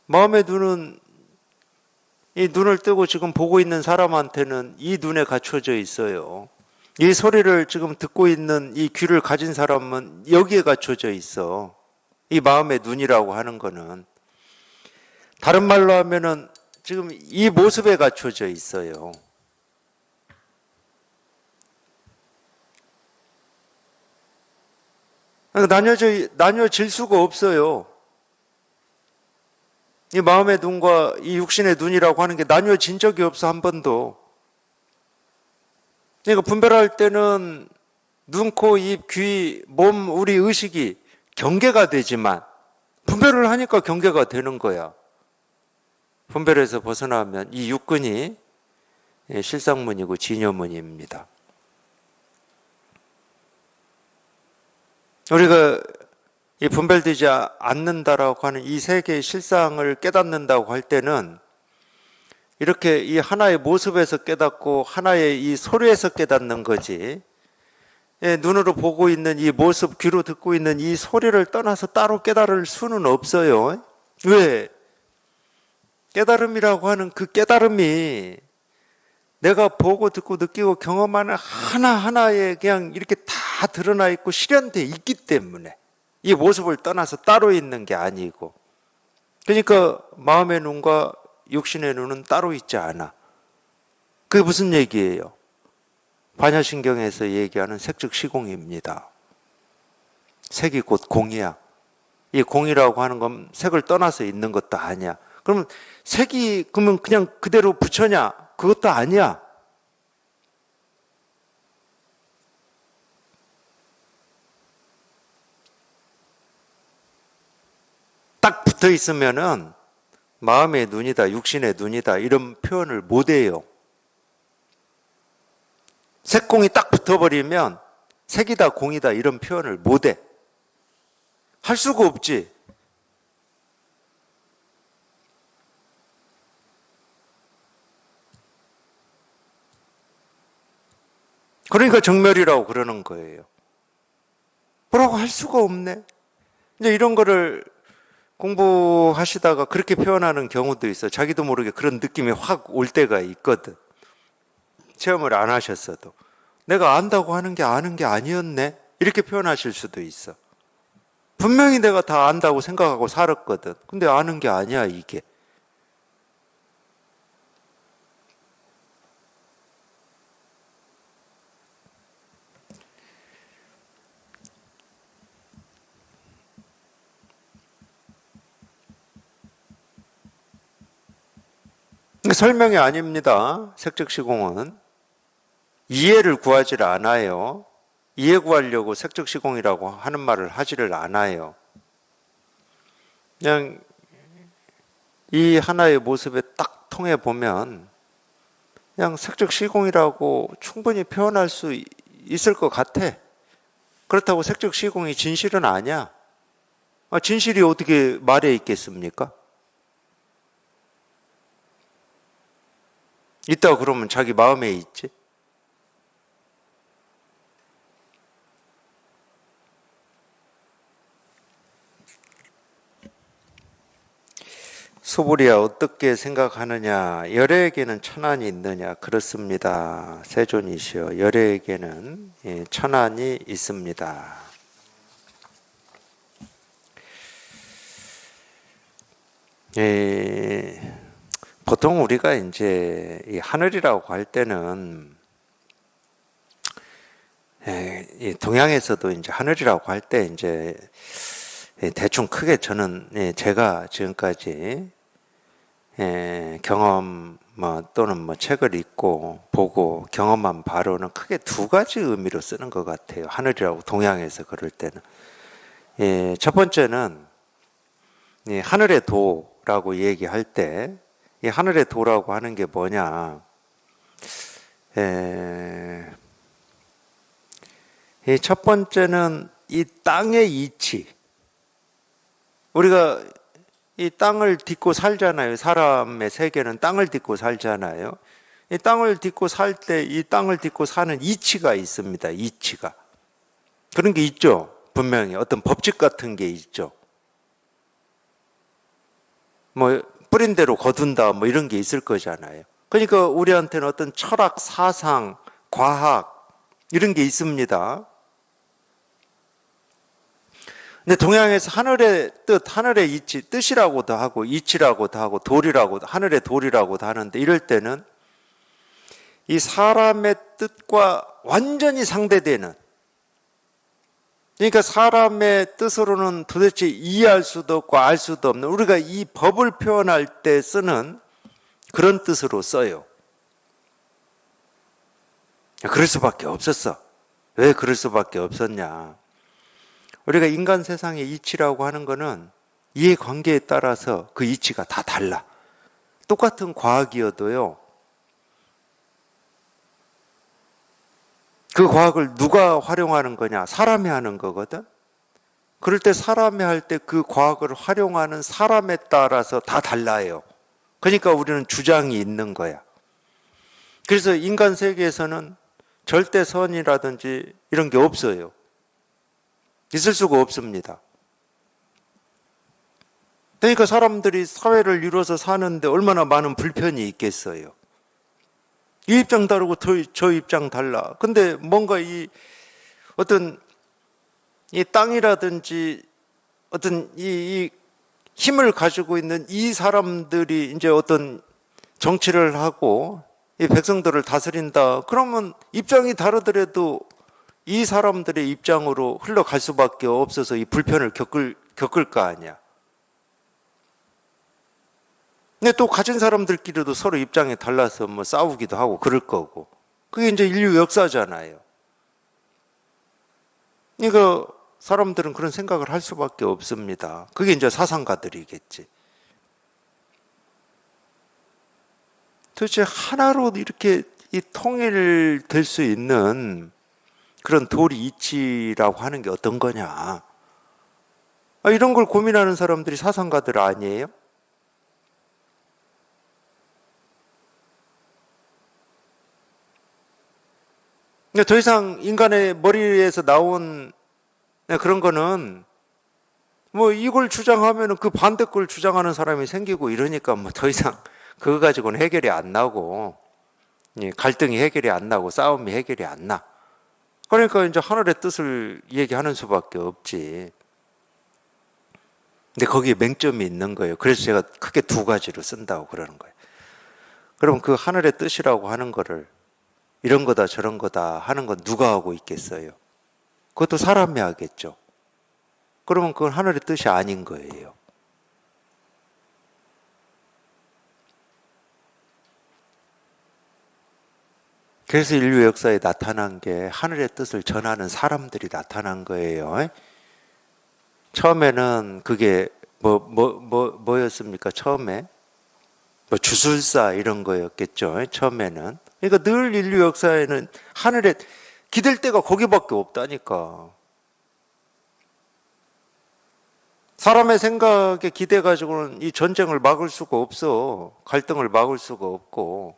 마음의 눈은 이 눈을 뜨고 지금 보고 있는 사람한테는 이 눈에 갖춰져 있어요. 이 소리를 지금 듣고 있는 이 귀를 가진 사람은 여기에 갖춰져 있어. 이 마음의 눈이라고 하는 거는. 다른 말로 하면은 지금 이 모습에 갖춰져 있어요. 나뉘어질 수가 없어요. 이 마음의 눈과 이 육신의 눈이라고 하는 게 나뉘어진 적이 없어, 한 번도. 그러니까 분별할 때는 눈, 코, 입, 귀, 몸, 우리 의식이 경계가 되지만 분별을 하니까 경계가 되는 거야. 분별에서 벗어나면 이 육근이 실상문이고 진여문입니다. 우리가 이 분별되지 않는다라고 하는 이 세계의 실상을 깨닫는다고 할 때는 이렇게 이 하나의 모습에서 깨닫고 하나의 이 소리에서 깨닫는 거지. 눈으로 보고 있는 이 모습, 귀로 듣고 있는 이 소리를 떠나서 따로 깨달을 수는 없어요. 왜? 깨달음이라고 하는 그 깨달음이 내가 보고 듣고 느끼고 경험하는 하나하나에 그냥 이렇게 다 드러나 있고 실현되어 있기 때문에 이 모습을 떠나서 따로 있는 게 아니고, 그러니까 마음의 눈과 육신의 눈은 따로 있지 않아. 그게 무슨 얘기예요? 반야신경에서 얘기하는 색즉 시공입니다. 색이 곧 공이야. 이 공이라고 하는 건 색을 떠나서 있는 것도 아니야. 그러면 색이 그러면 그냥 그대로 부처냐? 그것도 아니야. 딱 붙어 있으면은 마음의 눈이다, 육신의 눈이다 이런 표현을 못 해요. 색공이 딱 붙어버리면 색이다, 공이다 이런 표현을 못 해. 할 수가 없지. 그러니까 정멸이라고 그러는 거예요. 뭐라고 할 수가 없네. 이제 이런 거를 공부하시다가 그렇게 표현하는 경우도 있어. 자기도 모르게 그런 느낌이 확 올 때가 있거든. 체험을 안 하셨어도. 내가 안다고 하는 게 아는 게 아니었네? 이렇게 표현하실 수도 있어. 분명히 내가 다 안다고 생각하고 살았거든. 근데 아는 게 아니야, 이게. 설명이 아닙니다. 색즉시공은. 이해를 구하지를 않아요. 이해 구하려고 색즉시공이라고 하는 말을 하지를 않아요. 그냥 이 하나의 모습에 딱 통해 보면 그냥 색즉시공이라고 충분히 표현할 수 있을 것 같아. 그렇다고 색즉시공이 진실은 아니야. 진실이 어떻게 말에 있겠습니까? 있다 그러면 자기 마음에 있지. 소불이야 어떻게 생각하느냐. 열애에게는 천안이 있느냐. 그렇습니다. 세존이시여, 열애에게는 천안이 있습니다. 보통 우리가 이제 이 하늘이라고 할 때는 동양에서도 이제 하늘이라고 할 때 이제 대충 크게 저는 제가 지금까지 경험 또는 책을 읽고 보고 경험한 바로는 크게 두 가지 의미로 쓰는 것 같아요. 하늘이라고 동양에서 그럴 때는 첫 번째는 하늘의 도라고 얘기할 때 이 하늘의 도라고 하는 게 뭐냐? 이 첫 번째는 이 땅의 이치. 우리가 이 땅을 딛고 살잖아요. 사람의 세계는 땅을 딛고 살잖아요. 이 땅을 딛고 살 때 이 땅을 딛고 사는 이치가 있습니다. 이치가. 그런 게 있죠. 분명히 어떤 법칙 같은 게 있죠. 뿌린 대로 거둔다 이런 게 있을 거잖아요. 그러니까 우리한테는 어떤 철학, 사상, 과학 이런 게 있습니다. 근데 동양에서 하늘의 뜻, 하늘의 이치, 뜻이라고도 하고 이치라고도 하고 돌이라고도, 하늘의 돌이라고도 하는데 이럴 때는 이 사람의 뜻과 완전히 상대되는, 그러니까 사람의 뜻으로는 도대체 이해할 수도 없고 알 수도 없는, 우리가 이 법을 표현할 때 쓰는 그런 뜻으로 써요. 그럴 수밖에 없었어. 왜 그럴 수밖에 없었냐? 우리가 인간 세상의 이치라고 하는 거는 이해관계에 따라서 그 이치가 다 달라. 똑같은 과학이어도요, 그 과학을 누가 활용하는 거냐? 사람이 하는 거거든. 그럴 때 사람이 할 때 그 과학을 활용하는 사람에 따라서 다 달라요. 그러니까 우리는 주장이 있는 거야. 그래서 인간 세계에서는 절대 선이라든지 이런 게 없어요. 있을 수가 없습니다. 그러니까 사람들이 사회를 이루어서 사는데 얼마나 많은 불편이 있겠어요. 이 입장 다르고 저 입장 달라. 근데 뭔가 어떤 이 땅이라든지 어떤 이 힘을 가지고 있는 이 사람들이 이제 어떤 정치를 하고 이 백성들을 다스린다. 그러면 입장이 다르더라도 이 사람들의 입장으로 흘러갈 수밖에 없어서 이 불편을 겪을 거 아니야. 근데 또 가진 사람들끼리도 서로 입장이 달라서 뭐 싸우기도 하고 그럴 거고. 그게 이제 인류 역사잖아요. 그러니까 사람들은 그런 생각을 할 수밖에 없습니다. 그게 이제 사상가들이겠지. 도대체 하나로 이렇게 이 통일될 수 있는 그런 도리 이치라고 하는 게 어떤 거냐. 이런 걸 고민하는 사람들이 사상가들 아니에요? 더 이상 인간의 머리에서 나온 그런 거는 뭐 이걸 주장하면 그 반대 걸 주장하는 사람이 생기고 이러니까 뭐 더 이상 그거 가지고는 해결이 안 나고 갈등이 해결이 안 나고 싸움이 해결이 안 나. 그러니까 이제 하늘의 뜻을 얘기하는 수밖에 없지. 근데 거기에 맹점이 있는 거예요. 그래서 제가 크게 두 가지로 쓴다고 그러는 거예요. 그럼 그 하늘의 뜻이라고 하는 거를 이런 거다 저런 거다 하는 건 누가 하고 있겠어요? 그것도 사람이 하겠죠. 그러면 그건 하늘의 뜻이 아닌 거예요. 그래서 인류 역사에 나타난 게 하늘의 뜻을 전하는 사람들이 나타난 거예요. 처음에는 그게 뭐였습니까? 처음에 뭐 주술사 이런 거였겠죠. 처음에는. 그러니까 늘 인류 역사에는 하늘에 기댈 데가 거기밖에 없다니까. 사람의 생각에 기대가지고는 이 전쟁을 막을 수가 없어. 갈등을 막을 수가 없고.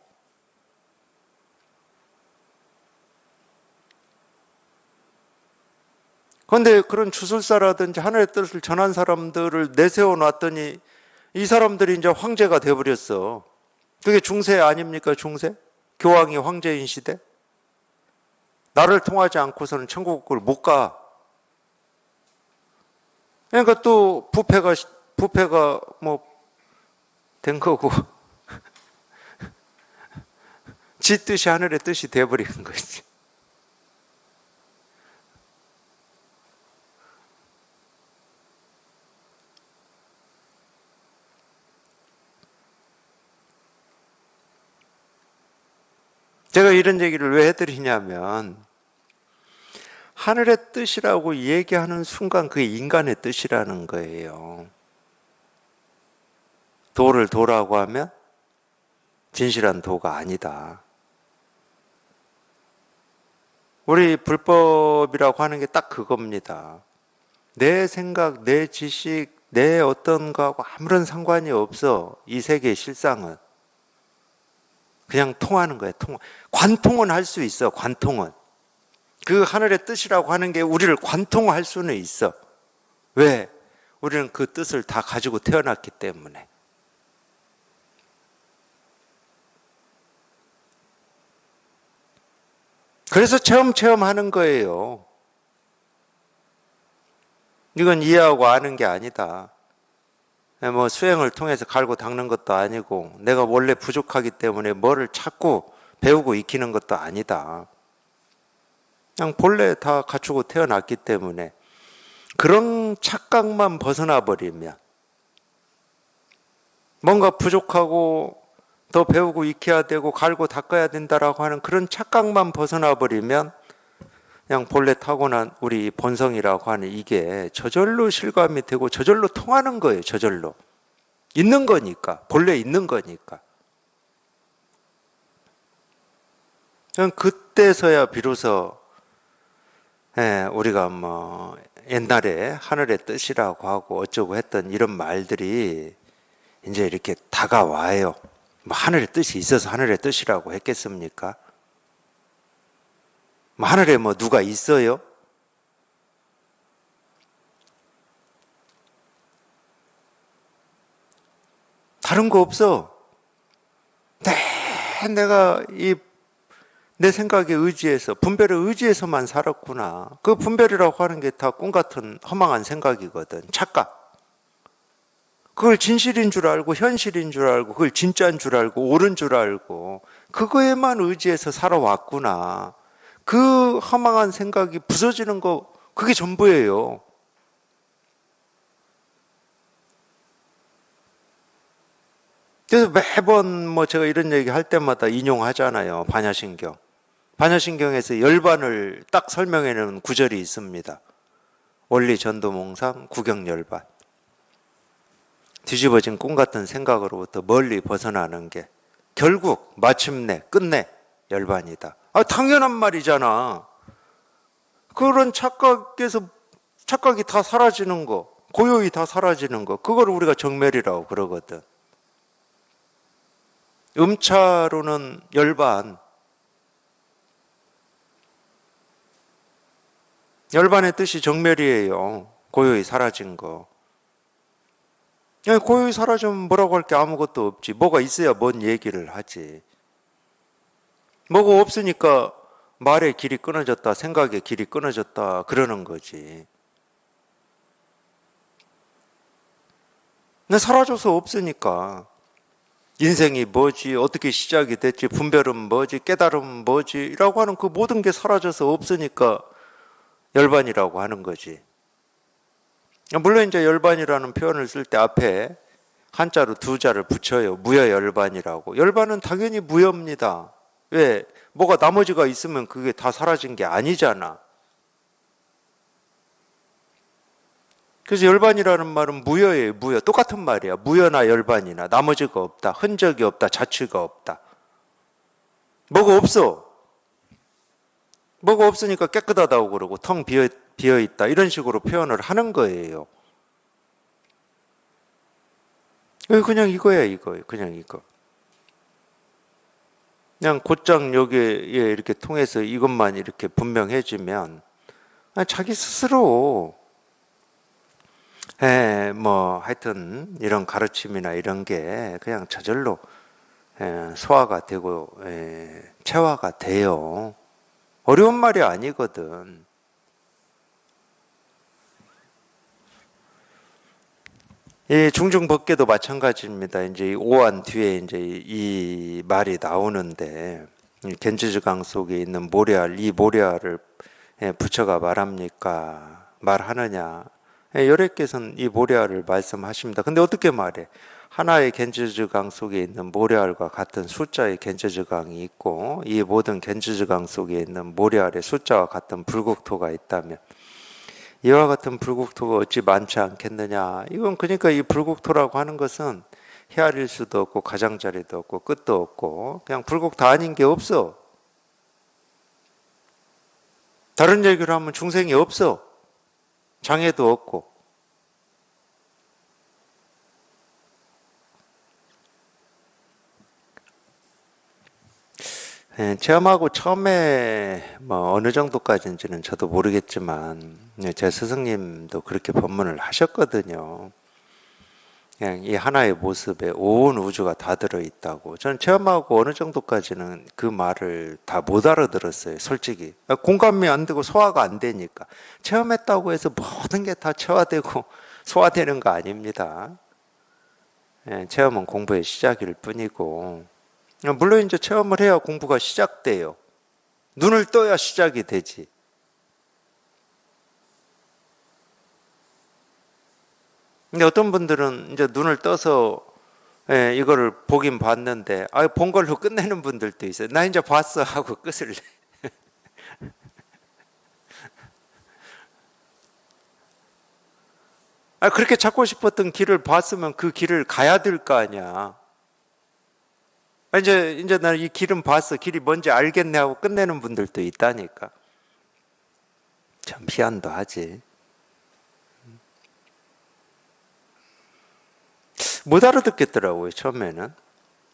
그런데 그런 주술사라든지 하늘의 뜻을 전한 사람들을 내세워 놨더니 이 사람들이 이제 황제가 돼버렸어. 그게 중세 아닙니까? 중세? 교황이 황제인 시대? 나를 통하지 않고서는 천국을 못 가. 그러니까 또 부패가 뭐 된 거고 지 뜻이 하늘의 뜻이 돼버리는 거지. 제가 이런 얘기를 왜 해드리냐면 하늘의 뜻이라고 얘기하는 순간 그게 인간의 뜻이라는 거예요. 도를 도라고 하면 진실한 도가 아니다. 우리 불법이라고 하는 게 딱 그겁니다. 내 생각, 내 지식, 내 어떤 거하고 아무런 상관이 없어. 이 세계의 실상은. 그냥 통하는 거예요. 관통은 할 수 있어. 관통은. 그 하늘의 뜻이라고 하는 게 우리를 관통할 수는 있어. 왜? 우리는 그 뜻을 다 가지고 태어났기 때문에. 그래서 체험하는 거예요. 이건 이해하고 아는 게 아니다. 뭐 수행을 통해서 갈고 닦는 것도 아니고 내가 원래 부족하기 때문에 뭐를 찾고 배우고 익히는 것도 아니다. 그냥 본래 다 갖추고 태어났기 때문에 그런 착각만 벗어나 버리면 뭔가 부족하고 더 배우고 익혀야 되고 갈고 닦아야 된다라고 하는 그런 착각만 벗어나 버리면 그냥 본래 타고난 우리 본성이라고 하는 이게 저절로 실감이 되고 저절로 통하는 거예요. 저절로. 있는 거니까. 본래 있는 거니까. 그때서야 비로소 우리가 뭐 옛날에 하늘의 뜻이라고 하고 어쩌고 했던 이런 말들이 이제 이렇게 다가와요. 뭐 하늘의 뜻이 있어서 하늘의 뜻이라고 했겠습니까? 뭐 하늘에 뭐 누가 있어요? 다른 거 없어. 내가 내 생각에 의지해서 분별에 의지해서만 살았구나. 그 분별이라고 하는 게 다 꿈 같은 허망한 생각이거든. 착각. 그걸 진실인 줄 알고 현실인 줄 알고 그걸 진짜인 줄 알고 옳은 줄 알고 그거에만 의지해서 살아왔구나. 그 허망한 생각이 부서지는 거 그게 전부예요. 그래서 매번 뭐 제가 이런 얘기 할 때마다 인용하잖아요. 반야신경. 반야신경에서 열반을 딱 설명해 놓은 구절이 있습니다. 원리 전도몽상 구경열반. 뒤집어진 꿈 같은 생각으로부터 멀리 벗어나는 게 결국 마침내 끝내 열반이다. 당연한 말이잖아. 그런 착각이 다 사라지는 거, 고요히 다 사라지는 거, 그걸 우리가 정멸이라고 그러거든. 음차로는 열반, 열반의 뜻이 정멸이에요. 고요히 사라진 거. 고요히 사라지면 뭐라고 할 게 아무것도 없지. 뭐가 있어야 뭔 얘기를 하지. 뭐가 없으니까 말의 길이 끊어졌다, 생각의 길이 끊어졌다 그러는 거지. 근데 사라져서 없으니까 인생이 뭐지, 어떻게 시작이 됐지, 분별은 뭐지, 깨달음은 뭐지 라고 하는 그 모든 게 사라져서 없으니까 열반이라고 하는 거지. 물론 이제 열반이라는 표현을 쓸 때 앞에 한자로 두 자를 붙여요. 무여열반이라고. 열반은 당연히 무여입니다. 왜? 뭐가 나머지가 있으면 그게 다 사라진 게 아니잖아. 그래서 열반이라는 말은 무여예요. 무여. 똑같은 말이야. 무여나 열반이나 나머지가 없다. 흔적이 없다. 자취가 없다. 뭐가 없어. 뭐가 없으니까 깨끗하다고 그러고 텅 비어있다. 이런 식으로 표현을 하는 거예요. 그냥 이거야, 이거. 그냥 이거. 그냥 곧장 여기에 이렇게 통해서 이것만 이렇게 분명해지면 자기 스스로 뭐 하여튼 이런 가르침이나 이런 게 그냥 저절로 소화가 되고 체화가 돼요. 어려운 말이 아니거든. 중중법계도 마찬가지입니다. 이제 오한 뒤에 이제 이 말이 나오는데 견지즈강 속에 있는 모래알, 이 모래알을 부처가 말합니까? 말하느냐? 열애께서는 이 모래알을 말씀하십니다. 근데 어떻게 말해? 하나의 견지즈강 속에 있는 모래알과 같은 숫자의 견지즈강이 있고 이 모든 견지즈강 속에 있는 모래알의 숫자와 같은 불국토가 있다면 이와 같은 불국토가 어찌 많지 않겠느냐. 이건 그러니까 이 불국토라고 하는 것은 헤아릴 수도 없고 가장자리도 없고 끝도 없고 그냥 불국토 아닌 게 없어. 다른 얘기를 하면 중생이 없어. 장애도 없고. 체험하고 처음에 뭐 어느 정도까지인지는 저도 모르겠지만 제 스승님도 그렇게 법문을 하셨거든요. 그냥 이 하나의 모습에 온 우주가 다 들어있다고. 저는 체험하고 어느 정도까지는 그 말을 다 못 알아들었어요. 솔직히 공감이 안 되고 소화가 안 되니까. 체험했다고 해서 모든 게 다 체화되고 소화되는 거 아닙니다. 체험은 공부의 시작일 뿐이고 물론 이제 체험을 해야 공부가 시작돼요. 눈을 떠야 시작이 되지. 근데 어떤 분들은 이제 눈을 떠서 이거를 보긴 봤는데 본 걸로 끝내는 분들도 있어요. 나 이제 봤어 하고 끝을 내. 그렇게 찾고 싶었던 길을 봤으면 그 길을 가야 될 거 아니야. 이제 나는 이 길은 봤어. 길이 뭔지 알겠네 하고 끝내는 분들도 있다니까. 참 희한도 하지. 못 알아듣겠더라고요, 처음에는.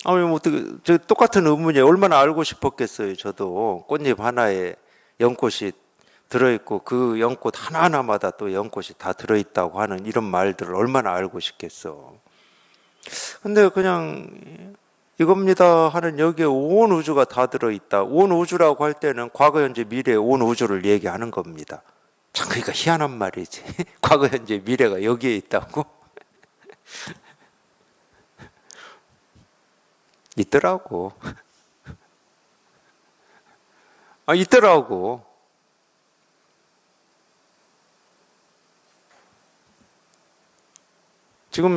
뭐 어떻게, 똑같은 의문이에요. 얼마나 알고 싶었겠어요, 저도. 꽃잎 하나에 연꽃이 들어있고 그 연꽃 하나하나마다 또 연꽃이 다 들어있다고 하는 이런 말들을 얼마나 알고 싶겠어. 근데 그냥 이겁니다 하는 여기에 온 우주가 다 들어있다. 온 우주라고 할 때는 과거, 현재, 미래 온 우주를 얘기하는 겁니다. 참 그러니까 희한한 말이지. 과거, 현재, 미래가 여기에 있다고? 있더라고. 있더라고. 지금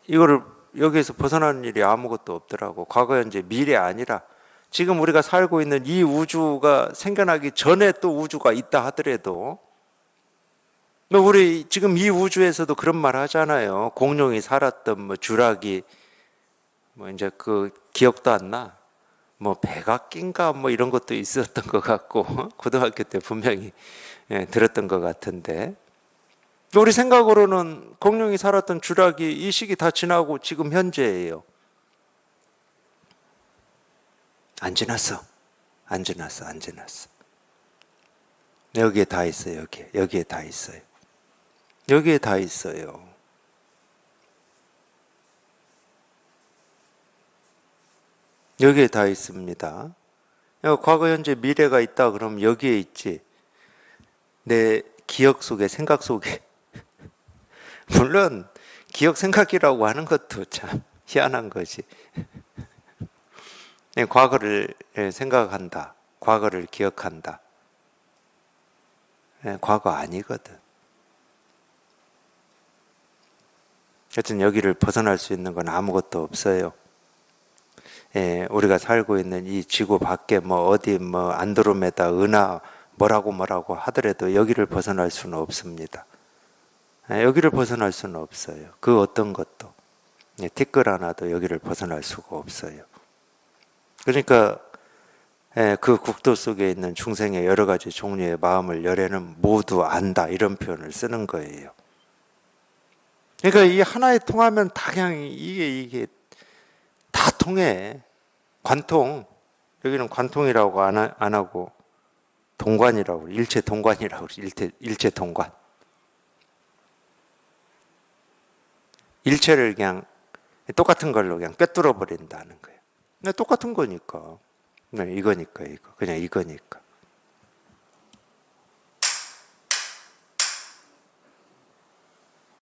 이거를 여기에서 벗어나는 일이 아무것도 없더라고. 과거, 현재, 미래 아니라 지금 우리가 살고 있는 이 우주가 생겨나기 전에 또 우주가 있다 하더라도, 우리 지금 이 우주에서도 그런 말 하잖아요. 공룡이 살았던 쥐라기 이제 그 기억도 안 나. 백악기인가 이런 것도 있었던 것 같고 고등학교 때 분명히 들었던 것 같은데, 우리 생각으로는 공룡이 살았던 쥐라기 이 시기 다 지나고 지금 현재예요. 안 지났어. 안 지났어. 안 지났어. 여기에 다 있어요. 여기에 다 있어요. 여기에 다 있어요. 여기에 다 있습니다. 과거, 현재, 미래가 있다 그러면 여기에 있지. 내 기억 속에, 생각 속에. 물론 기억, 생각이라고 하는 것도 참 희한한 거지. 과거를 생각한다. 과거를 기억한다. 과거 아니거든. 하여튼 여기를 벗어날 수 있는 건 아무것도 없어요. 우리가 살고 있는 이 지구 밖에 어디 안드로메다, 은하 뭐라고 하더라도 여기를 벗어날 수는 없습니다. 여기를 벗어날 수는 없어요. 그 어떤 것도. 티끌 하나도 여기를 벗어날 수가 없어요. 그러니까 그 국도 속에 있는 중생의 여러 가지 종류의 마음을 열애는 모두 안다, 이런 표현을 쓰는 거예요. 그러니까 이 하나에 통하면 다 그냥 이게 다 통해. 관통. 여기는 관통이라고 안 하고 동관이라고, 일체 동관이라고, 일체 동관. 일체를 그냥 똑같은 걸로 그냥 꿰뚫어 버린다는 거예요. 똑같은 거니까. 이거니까, 그냥 이거니까.